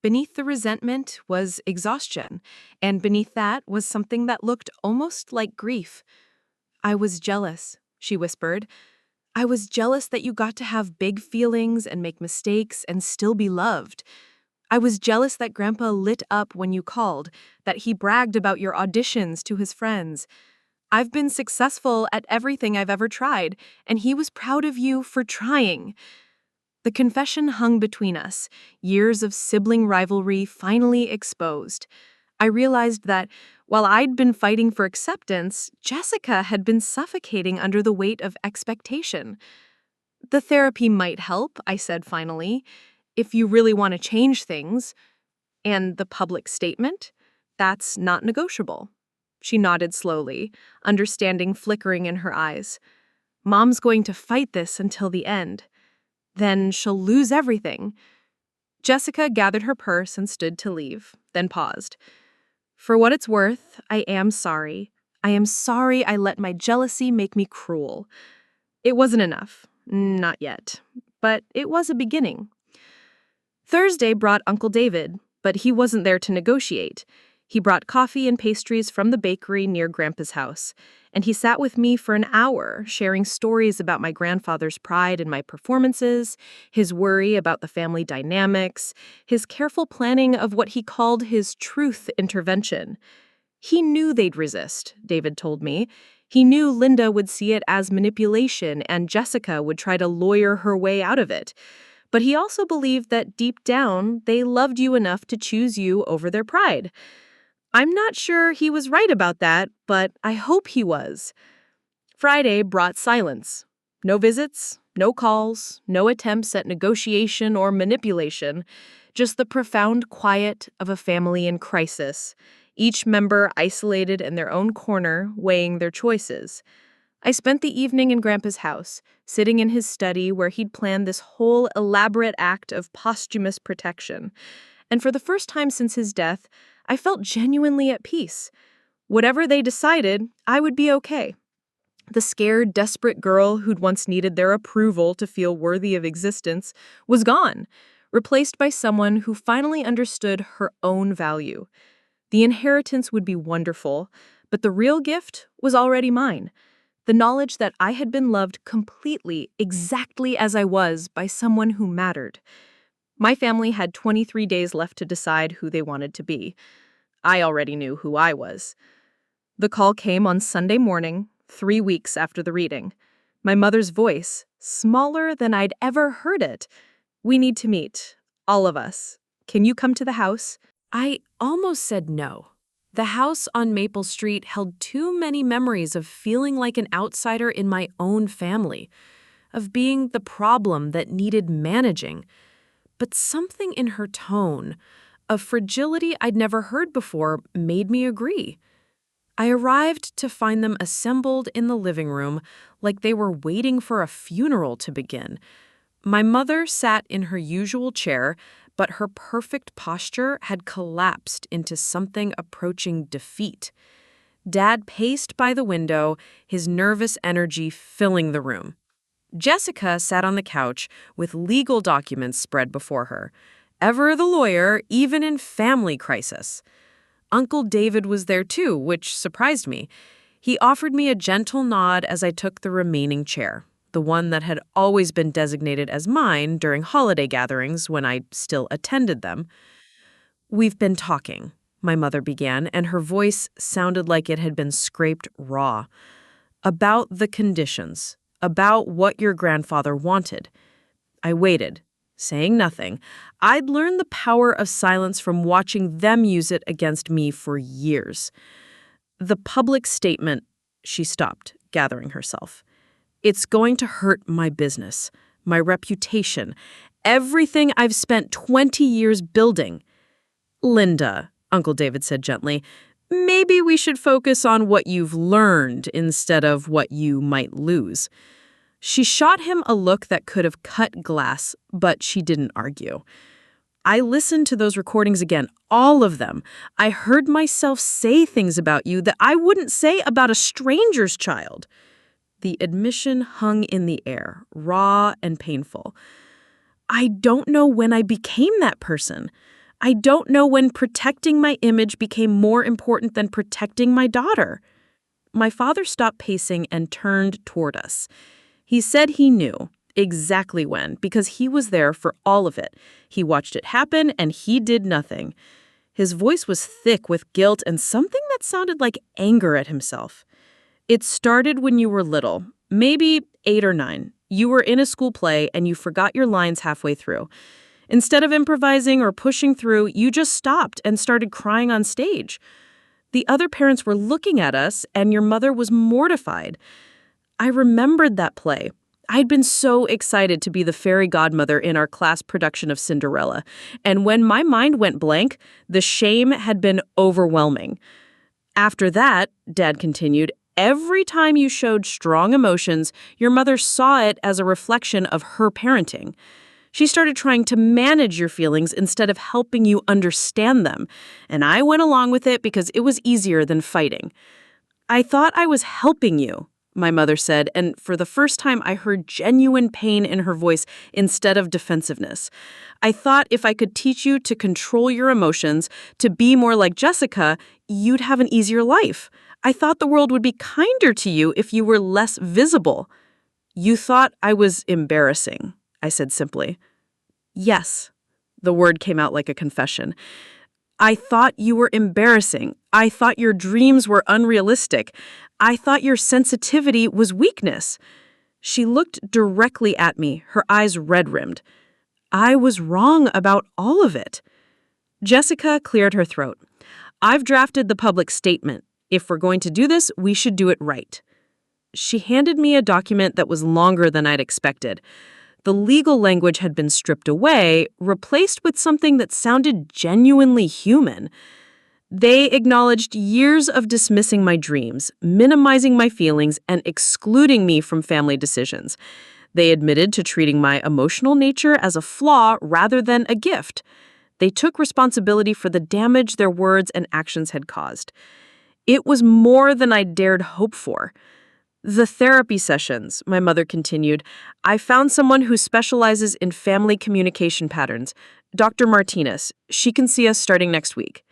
Beneath the resentment was exhaustion, and beneath that was something that looked almost like grief. "I was jealous," she whispered. "I was jealous that you got to have big feelings and make mistakes and still be loved. I was jealous that Grandpa lit up when you called, that he bragged about your auditions to his friends. I've been successful at everything I've ever tried, and he was proud of you for trying." The confession hung between us, years of sibling rivalry finally exposed. I realized that while I'd been fighting for acceptance, Jessica had been suffocating under the weight of expectation. The therapy might help, I said finally, if you really want to change things. And the public statement? That's not negotiable. She nodded slowly, understanding flickering in her eyes. Mom's going to fight this until the end. Then she'll lose everything. Jessica gathered her purse and stood to leave, then paused. For what it's worth, I am sorry. I am sorry I let my jealousy make me cruel. It wasn't enough. Not yet. But it was a beginning. Thursday brought Uncle David, but he wasn't there to negotiate. He brought coffee and pastries from the bakery near Grandpa's house, and he sat with me for an hour, sharing stories about my grandfather's pride in my performances, his worry about the family dynamics, his careful planning of what he called his truth intervention. He knew they'd resist, David told me. He knew Linda would see it as manipulation and Jessica would try to lawyer her way out of it. But he also believed that deep down, they loved you enough to choose you over their pride. I'm not sure he was right about that, but I hope he was. Friday brought silence. No visits, no calls, no attempts at negotiation or manipulation, just the profound quiet of a family in crisis, each member isolated in their own corner, weighing their choices. I spent the evening in Grandpa's house, sitting in his study where he'd planned this whole elaborate act of posthumous protection. And for the first time since his death, I felt genuinely at peace. Whatever they decided, I would be okay. The scared, desperate girl who'd once needed their approval to feel worthy of existence was gone, replaced by someone who finally understood her own value. The inheritance would be wonderful, but the real gift was already mine. The knowledge that I had been loved completely, exactly as I was, by someone who mattered. My family had 23 days left to decide who they wanted to be. I already knew who I was. The call came on Sunday morning, 3 weeks after the reading. My mother's voice, smaller than I'd ever heard it. We need to meet, all of us. Can you come to the house? I almost said no. The house on Maple Street held too many memories of feeling like an outsider in my own family, of being the problem that needed managing. But something in her tone, a fragility I'd never heard before, made me agree. I arrived to find them assembled in the living room like they were waiting for a funeral to begin. My mother sat in her usual chair, but her perfect posture had collapsed into something approaching defeat. Dad paced by the window, his nervous energy filling the room. Jessica sat on the couch with legal documents spread before her. Ever the lawyer, even in family crisis. Uncle David was there too, which surprised me. He offered me a gentle nod as I took the remaining chair, the one that had always been designated as mine during holiday gatherings when I still attended them. "We've been talking," my mother began, and her voice sounded like it had been scraped raw. "About the conditions. About what your grandfather wanted." I waited, saying nothing. I'd learned the power of silence from watching them use it against me for years. "The public statement," she stopped, gathering herself. "It's going to hurt my business, my reputation, everything I've spent 20 years building." "Linda," Uncle David said gently, "maybe we should focus on what you've learned instead of what you might lose." She shot him a look that could have cut glass, but she didn't argue. I listened to those recordings again, all of them. I heard myself say things about you that I wouldn't say about a stranger's child. The admission hung in the air, raw and painful. I don't know when I became that person. I don't know when protecting my image became more important than protecting my daughter. My father stopped pacing and turned toward us. He said he knew exactly when, because he was there for all of it. He watched it happen, and he did nothing. His voice was thick with guilt and something that sounded like anger at himself. "It started when you were little, maybe 8 or 9. You were in a school play and you forgot your lines halfway through. Instead of improvising or pushing through, you just stopped and started crying on stage. The other parents were looking at us, and your mother was mortified. I remembered that play. I'd been so excited to be the fairy godmother in our class production of Cinderella, and when my mind went blank, the shame had been overwhelming. After that, Dad continued, every time you showed strong emotions, your mother saw it as a reflection of her parenting. She started trying to manage your feelings instead of helping you understand them, and I went along with it because it was easier than fighting. I thought I was helping you, my mother said, and for the first time I heard genuine pain in her voice instead of defensiveness. I thought if I could teach you to control your emotions, to be more like Jessica, you'd have an easier life. I thought the world would be kinder to you if you were less visible. You thought I was embarrassing, I said simply. Yes, the word came out like a confession. I thought you were embarrassing. I thought your dreams were unrealistic. I thought your sensitivity was weakness. She looked directly at me, her eyes red-rimmed. I was wrong about all of it. Jessica cleared her throat. I've drafted the public statement. If we're going to do this, we should do it right. She handed me a document that was longer than I'd expected. The legal language had been stripped away, replaced with something that sounded genuinely human. They acknowledged years of dismissing my dreams, minimizing my feelings, and excluding me from family decisions. They admitted to treating my emotional nature as a flaw rather than a gift. They took responsibility for the damage their words and actions had caused. It was more than I dared hope for. The therapy sessions, my mother continued, I found someone who specializes in family communication patterns, Dr. Martinez. She can see us starting next week.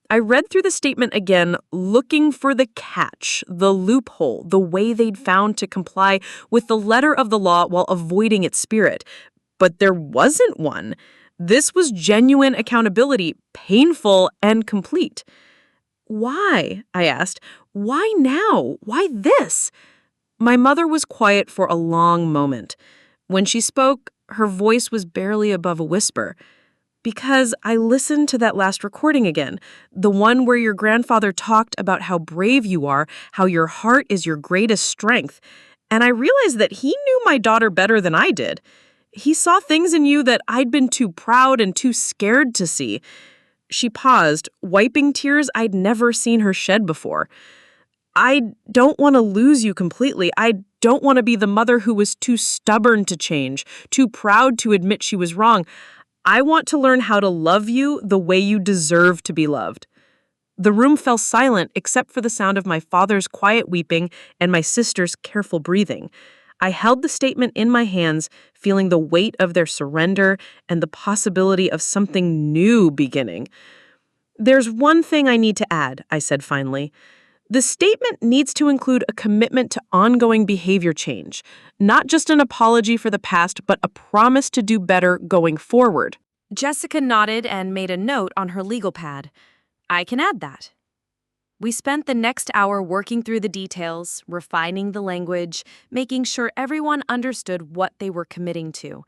I read through the statement again, looking for the catch, the loophole, the way they'd found to comply with the letter of the law while avoiding its spirit. But there wasn't one. This was genuine accountability, painful and complete. Why? I asked. Why now? Why this? My mother was quiet for a long moment. When she spoke, her voice was barely above a whisper. Because I listened to that last recording again, the one where your grandfather talked about how brave you are, how your heart is your greatest strength, and I realized that he knew my daughter better than I did. He saw things in you that I'd been too proud and too scared to see. She paused, wiping tears I'd never seen her shed before. I don't want to lose you completely. I don't want to be the mother who was too stubborn to change, too proud to admit she was wrong. I want to learn how to love you the way you deserve to be loved. The room fell silent except for the sound of my father's quiet weeping and my sister's careful breathing. I held the statement in my hands, feeling the weight of their surrender and the possibility of something new beginning. There's one thing I need to add, I said finally. The statement needs to include a commitment to ongoing behavior change, not just an apology for the past, but a promise to do better going forward. Jessica nodded and made a note on her legal pad. I can add that. We spent the next hour working through the details, refining the language, making sure everyone understood what they were committing to.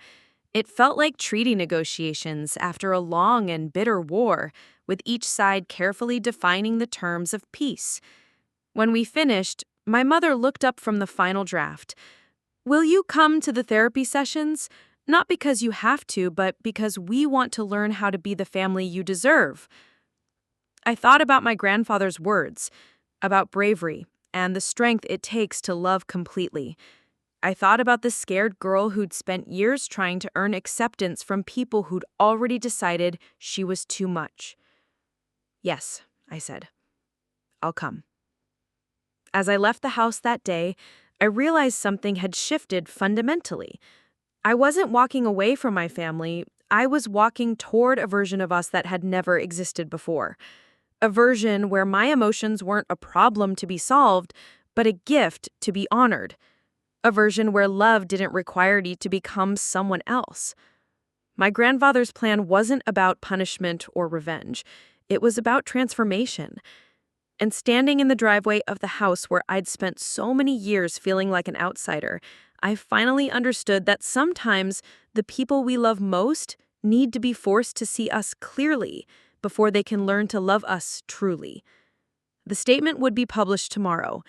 It felt like treaty negotiations after a long and bitter war, with each side carefully defining the terms of peace. When we finished, my mother looked up from the final draft. Will you come to the therapy sessions? Not because you have to, but because we want to learn how to be the family you deserve. I thought about my grandfather's words, about bravery and the strength it takes to love completely. I thought about the scared girl who'd spent years trying to earn acceptance from people who'd already decided she was too much. Yes, I said. I'll come. As I left the house that day, I realized something had shifted fundamentally. I wasn't walking away from my family, I was walking toward a version of us that had never existed before. A version where my emotions weren't a problem to be solved, but a gift to be honored. A version where love didn't require you to become someone else. My grandfather's plan wasn't about punishment or revenge. It was about transformation. And standing in the driveway of the house where I'd spent so many years feeling like an outsider, I finally understood that sometimes the people we love most need to be forced to see us clearly before they can learn to love us truly. The statement would be published tomorrow.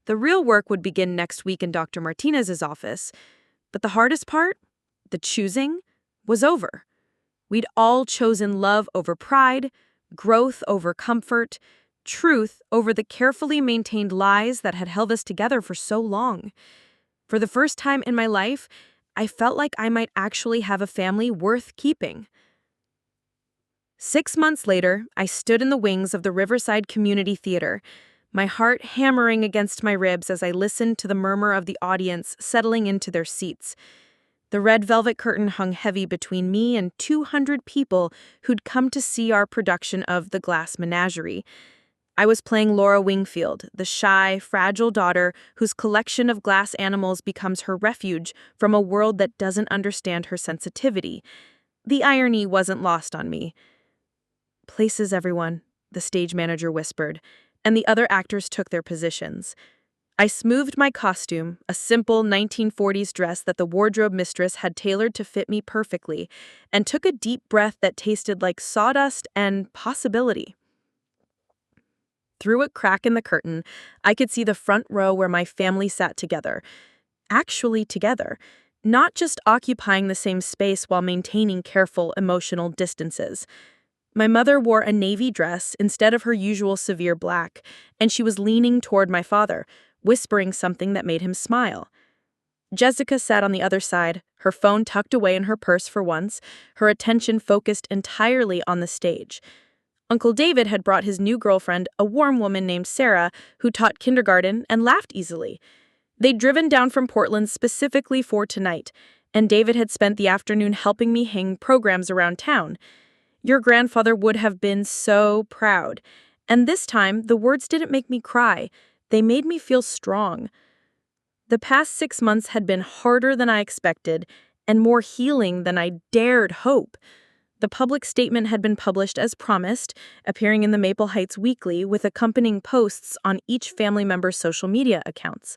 The real work would begin next week in Dr. Martinez's office. But the hardest part, the choosing, was over. We'd all chosen love over pride, growth over comfort, truth over the carefully maintained lies that had held us together for so long. For the first time in my life, I felt like I might actually have a family worth keeping. 6 months later, I stood in the wings of the Riverside Community Theater, my heart hammering against my ribs as I listened to the murmur of the audience settling into their seats. The red velvet curtain hung heavy between me and 200 people who'd come to see our production of The Glass Menagerie. I was playing Laura Wingfield, the shy, fragile daughter whose collection of glass animals becomes her refuge from a world that doesn't understand her sensitivity. The irony wasn't lost on me. "Places, everyone," the stage manager whispered, and the other actors took their positions. I smoothed my costume, a simple 1940s dress that the wardrobe mistress had tailored to fit me perfectly, and took a deep breath that tasted like sawdust and possibility. Through a crack in the curtain, I could see the front row where my family sat together. Actually together, not just occupying the same space while maintaining careful emotional distances. My mother wore a navy dress instead of her usual severe black, and she was leaning toward my father, whispering something that made him smile. Jessica sat on the other side, her phone tucked away in her purse for once, her attention focused entirely on the stage. Uncle David had brought his new girlfriend, a warm woman named Sarah, who taught kindergarten and laughed easily. They'd driven down from Portland specifically for tonight, and David had spent the afternoon helping me hang programs around town. Your grandfather would have been so proud. And this time, the words didn't make me cry. They made me feel strong. The past 6 months had been harder than I expected and more healing than I dared hope. The public statement had been published as promised, appearing in the Maple Heights Weekly with accompanying posts on each family member's social media accounts.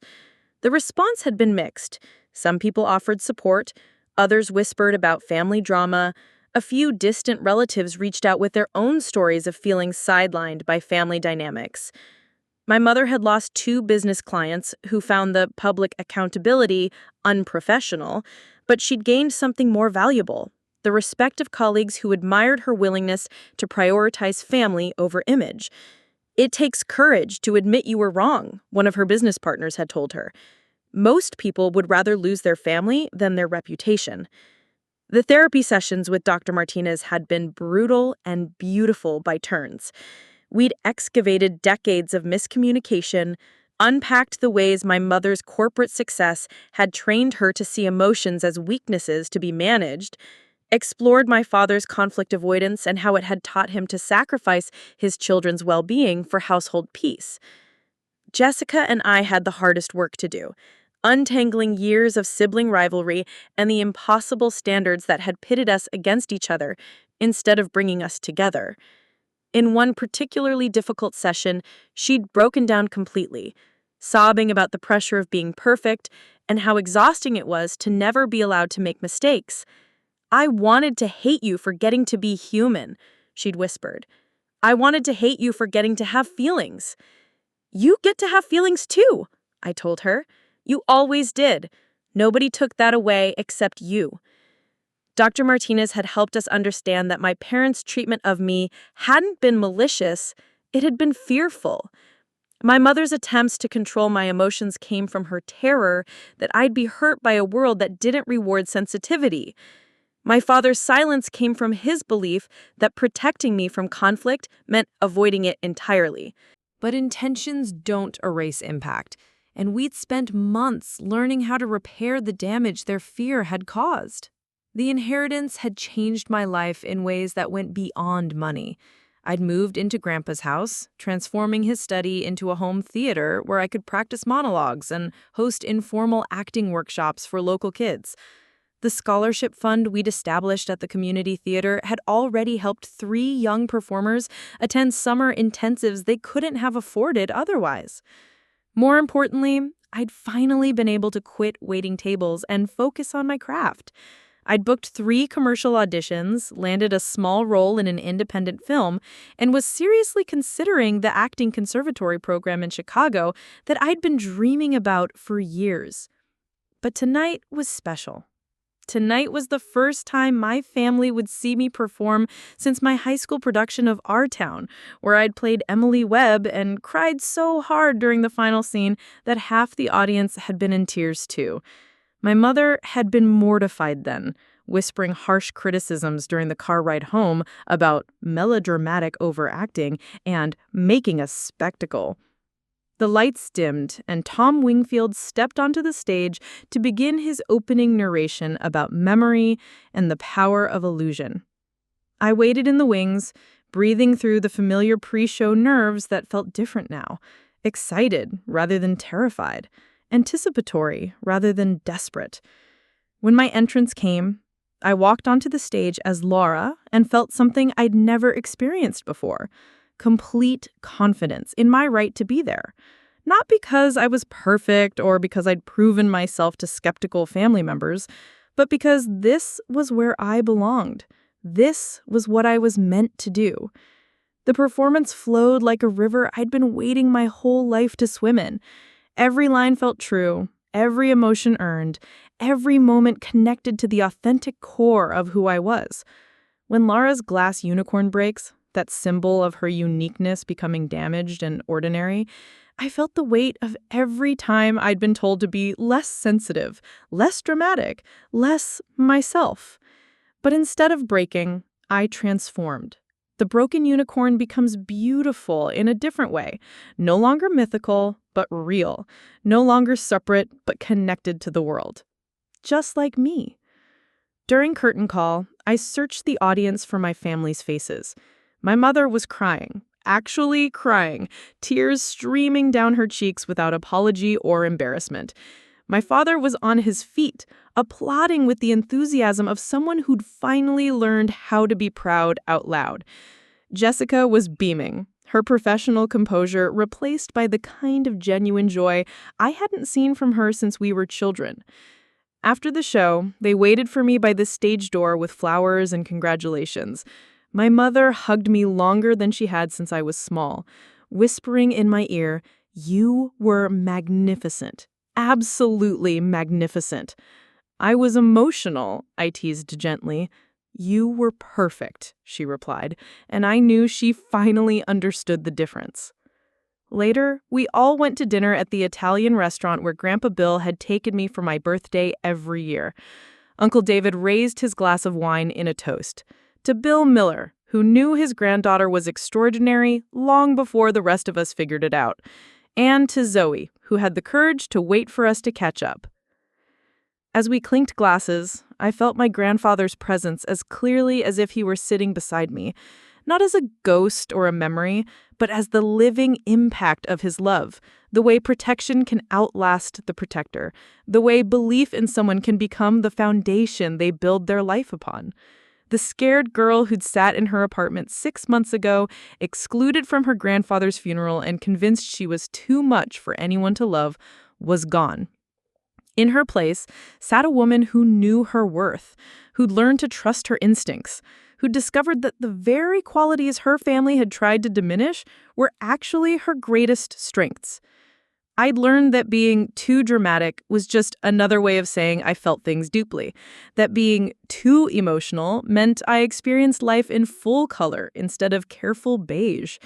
The response had been mixed. Some people offered support, others whispered about family drama. A few distant relatives reached out with their own stories of feeling sidelined by family dynamics. My mother had lost 2 business clients who found the public accountability unprofessional, but she'd gained something more valuable: the respect of colleagues who admired her willingness to prioritize family over image. "It takes courage to admit you were wrong," one of her business partners had told her. "Most people would rather lose their family than their reputation." The therapy sessions with Dr. Martinez had been brutal and beautiful by turns. We'd excavated decades of miscommunication, unpacked the ways my mother's corporate success had trained her to see emotions as weaknesses to be managed, explored my father's conflict avoidance and how it had taught him to sacrifice his children's well-being for household peace. Jessica and I had the hardest work to do, untangling years of sibling rivalry and the impossible standards that had pitted us against each other instead of bringing us together. In one particularly difficult session, she'd broken down completely, sobbing about the pressure of being perfect and how exhausting it was to never be allowed to make mistakes. "I wanted to hate you for getting to be human," she'd whispered. "I wanted to hate you for getting to have feelings." "You get to have feelings too," I told her. "You always did. Nobody took that away except you." Dr. Martinez had helped us understand that my parents' treatment of me hadn't been malicious, it had been fearful. My mother's attempts to control my emotions came from her terror that I'd be hurt by a world that didn't reward sensitivity. My father's silence came from his belief that protecting me from conflict meant avoiding it entirely. But intentions don't erase impact, and we'd spent months learning how to repair the damage their fear had caused. The inheritance had changed my life in ways that went beyond money. I'd moved into Grandpa's house, transforming his study into a home theater where I could practice monologues and host informal acting workshops for local kids. The scholarship fund we'd established at the community theater had already helped 3 young performers attend summer intensives they couldn't have afforded otherwise. More importantly, I'd finally been able to quit waiting tables and focus on my craft. I'd booked 3 commercial auditions, landed a small role in an independent film, and was seriously considering the acting conservatory program in Chicago that I'd been dreaming about for years. But tonight was special. Tonight was the first time my family would see me perform since my high school production of Our Town, where I'd played Emily Webb and cried so hard during the final scene that half the audience had been in tears too. My mother had been mortified then, whispering harsh criticisms during the car ride home about melodramatic overacting and making a spectacle. The lights dimmed, and Tom Wingfield stepped onto the stage to begin his opening narration about memory and the power of illusion. I waited in the wings, breathing through the familiar pre-show nerves that felt different now, excited rather than terrified, anticipatory rather than desperate. When my entrance came, I walked onto the stage as Laura and felt something I'd never experienced before. Complete confidence in my right to be there. Not because I was perfect or because I'd proven myself to skeptical family members, but because this was where I belonged. This was what I was meant to do. The performance flowed like a river I'd been waiting my whole life to swim in. Every line felt true, every emotion earned, every moment connected to the authentic core of who I was. When Laura's glass unicorn breaks, that symbol of her uniqueness becoming damaged and ordinary, I felt the weight of every time I'd been told to be less sensitive, less dramatic, less myself. But instead of breaking, I transformed. The broken unicorn becomes beautiful in a different way, no longer mythical, but real, no longer separate, but connected to the world. Just like me. During curtain call, I searched the audience for my family's faces. My mother was crying, actually crying, tears streaming down her cheeks without apology or embarrassment. My father was on his feet, applauding with the enthusiasm of someone who'd finally learned how to be proud out loud. Jessica was beaming, her professional composure replaced by the kind of genuine joy I hadn't seen from her since we were children. After the show, they waited for me by the stage door with flowers and congratulations. My mother hugged me longer than she had since I was small, whispering in my ear, "You were magnificent, absolutely magnificent." I was emotional, I teased gently. "You were perfect," she replied, and I knew she finally understood the difference. Later, we all went to dinner at the Italian restaurant where Grandpa Bill had taken me for my birthday every year. Uncle David raised his glass of wine in a toast. To Bill Miller, who knew his granddaughter was extraordinary long before the rest of us figured it out. And to Zoe, who had the courage to wait for us to catch up. As we clinked glasses, I felt my grandfather's presence as clearly as if he were sitting beside me, not as a ghost or a memory, but as the living impact of his love, the way protection can outlast the protector, the way belief in someone can become the foundation they build their life upon. The scared girl who'd sat in her apartment 6 months ago, excluded from her grandfather's funeral and convinced she was too much for anyone to love, was gone. In her place sat a woman who knew her worth, who'd learned to trust her instincts, who'd discovered that the very qualities her family had tried to diminish were actually her greatest strengths. I'd learned that being too dramatic was just another way of saying I felt things deeply, that being too emotional meant I experienced life in full color instead of careful beige,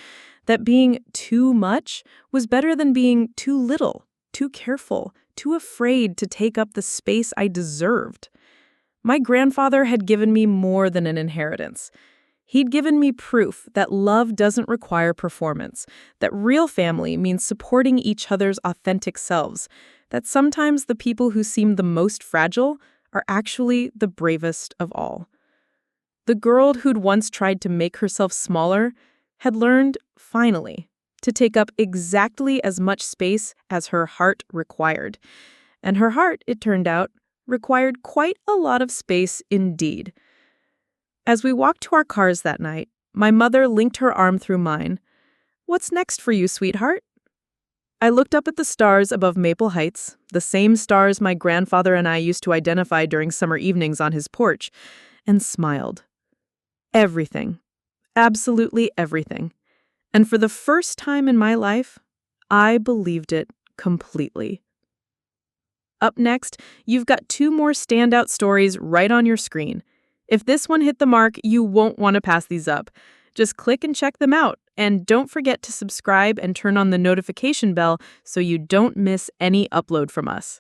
that being too much was better than being too little, too careful, too afraid to take up the space I deserved. My grandfather had given me more than an inheritance. He'd given me proof that love doesn't require performance, that real family means supporting each other's authentic selves, that sometimes the people who seem the most fragile are actually the bravest of all. The girl who'd once tried to make herself smaller had learned, finally, to take up exactly as much space as her heart required. And her heart, it turned out, required quite a lot of space indeed. As we walked to our cars that night, my mother linked her arm through mine. "What's next for you, sweetheart?" I looked up at the stars above Maple Heights, the same stars my grandfather and I used to identify during summer evenings on his porch, and smiled. Everything. Absolutely everything. And for the first time in my life, I believed it completely. Up next, you've got 2 more standout stories right on your screen. If this one hit the mark, you won't want to pass these up. Just click and check them out. And don't forget to subscribe and turn on the notification bell so you don't miss any upload from us.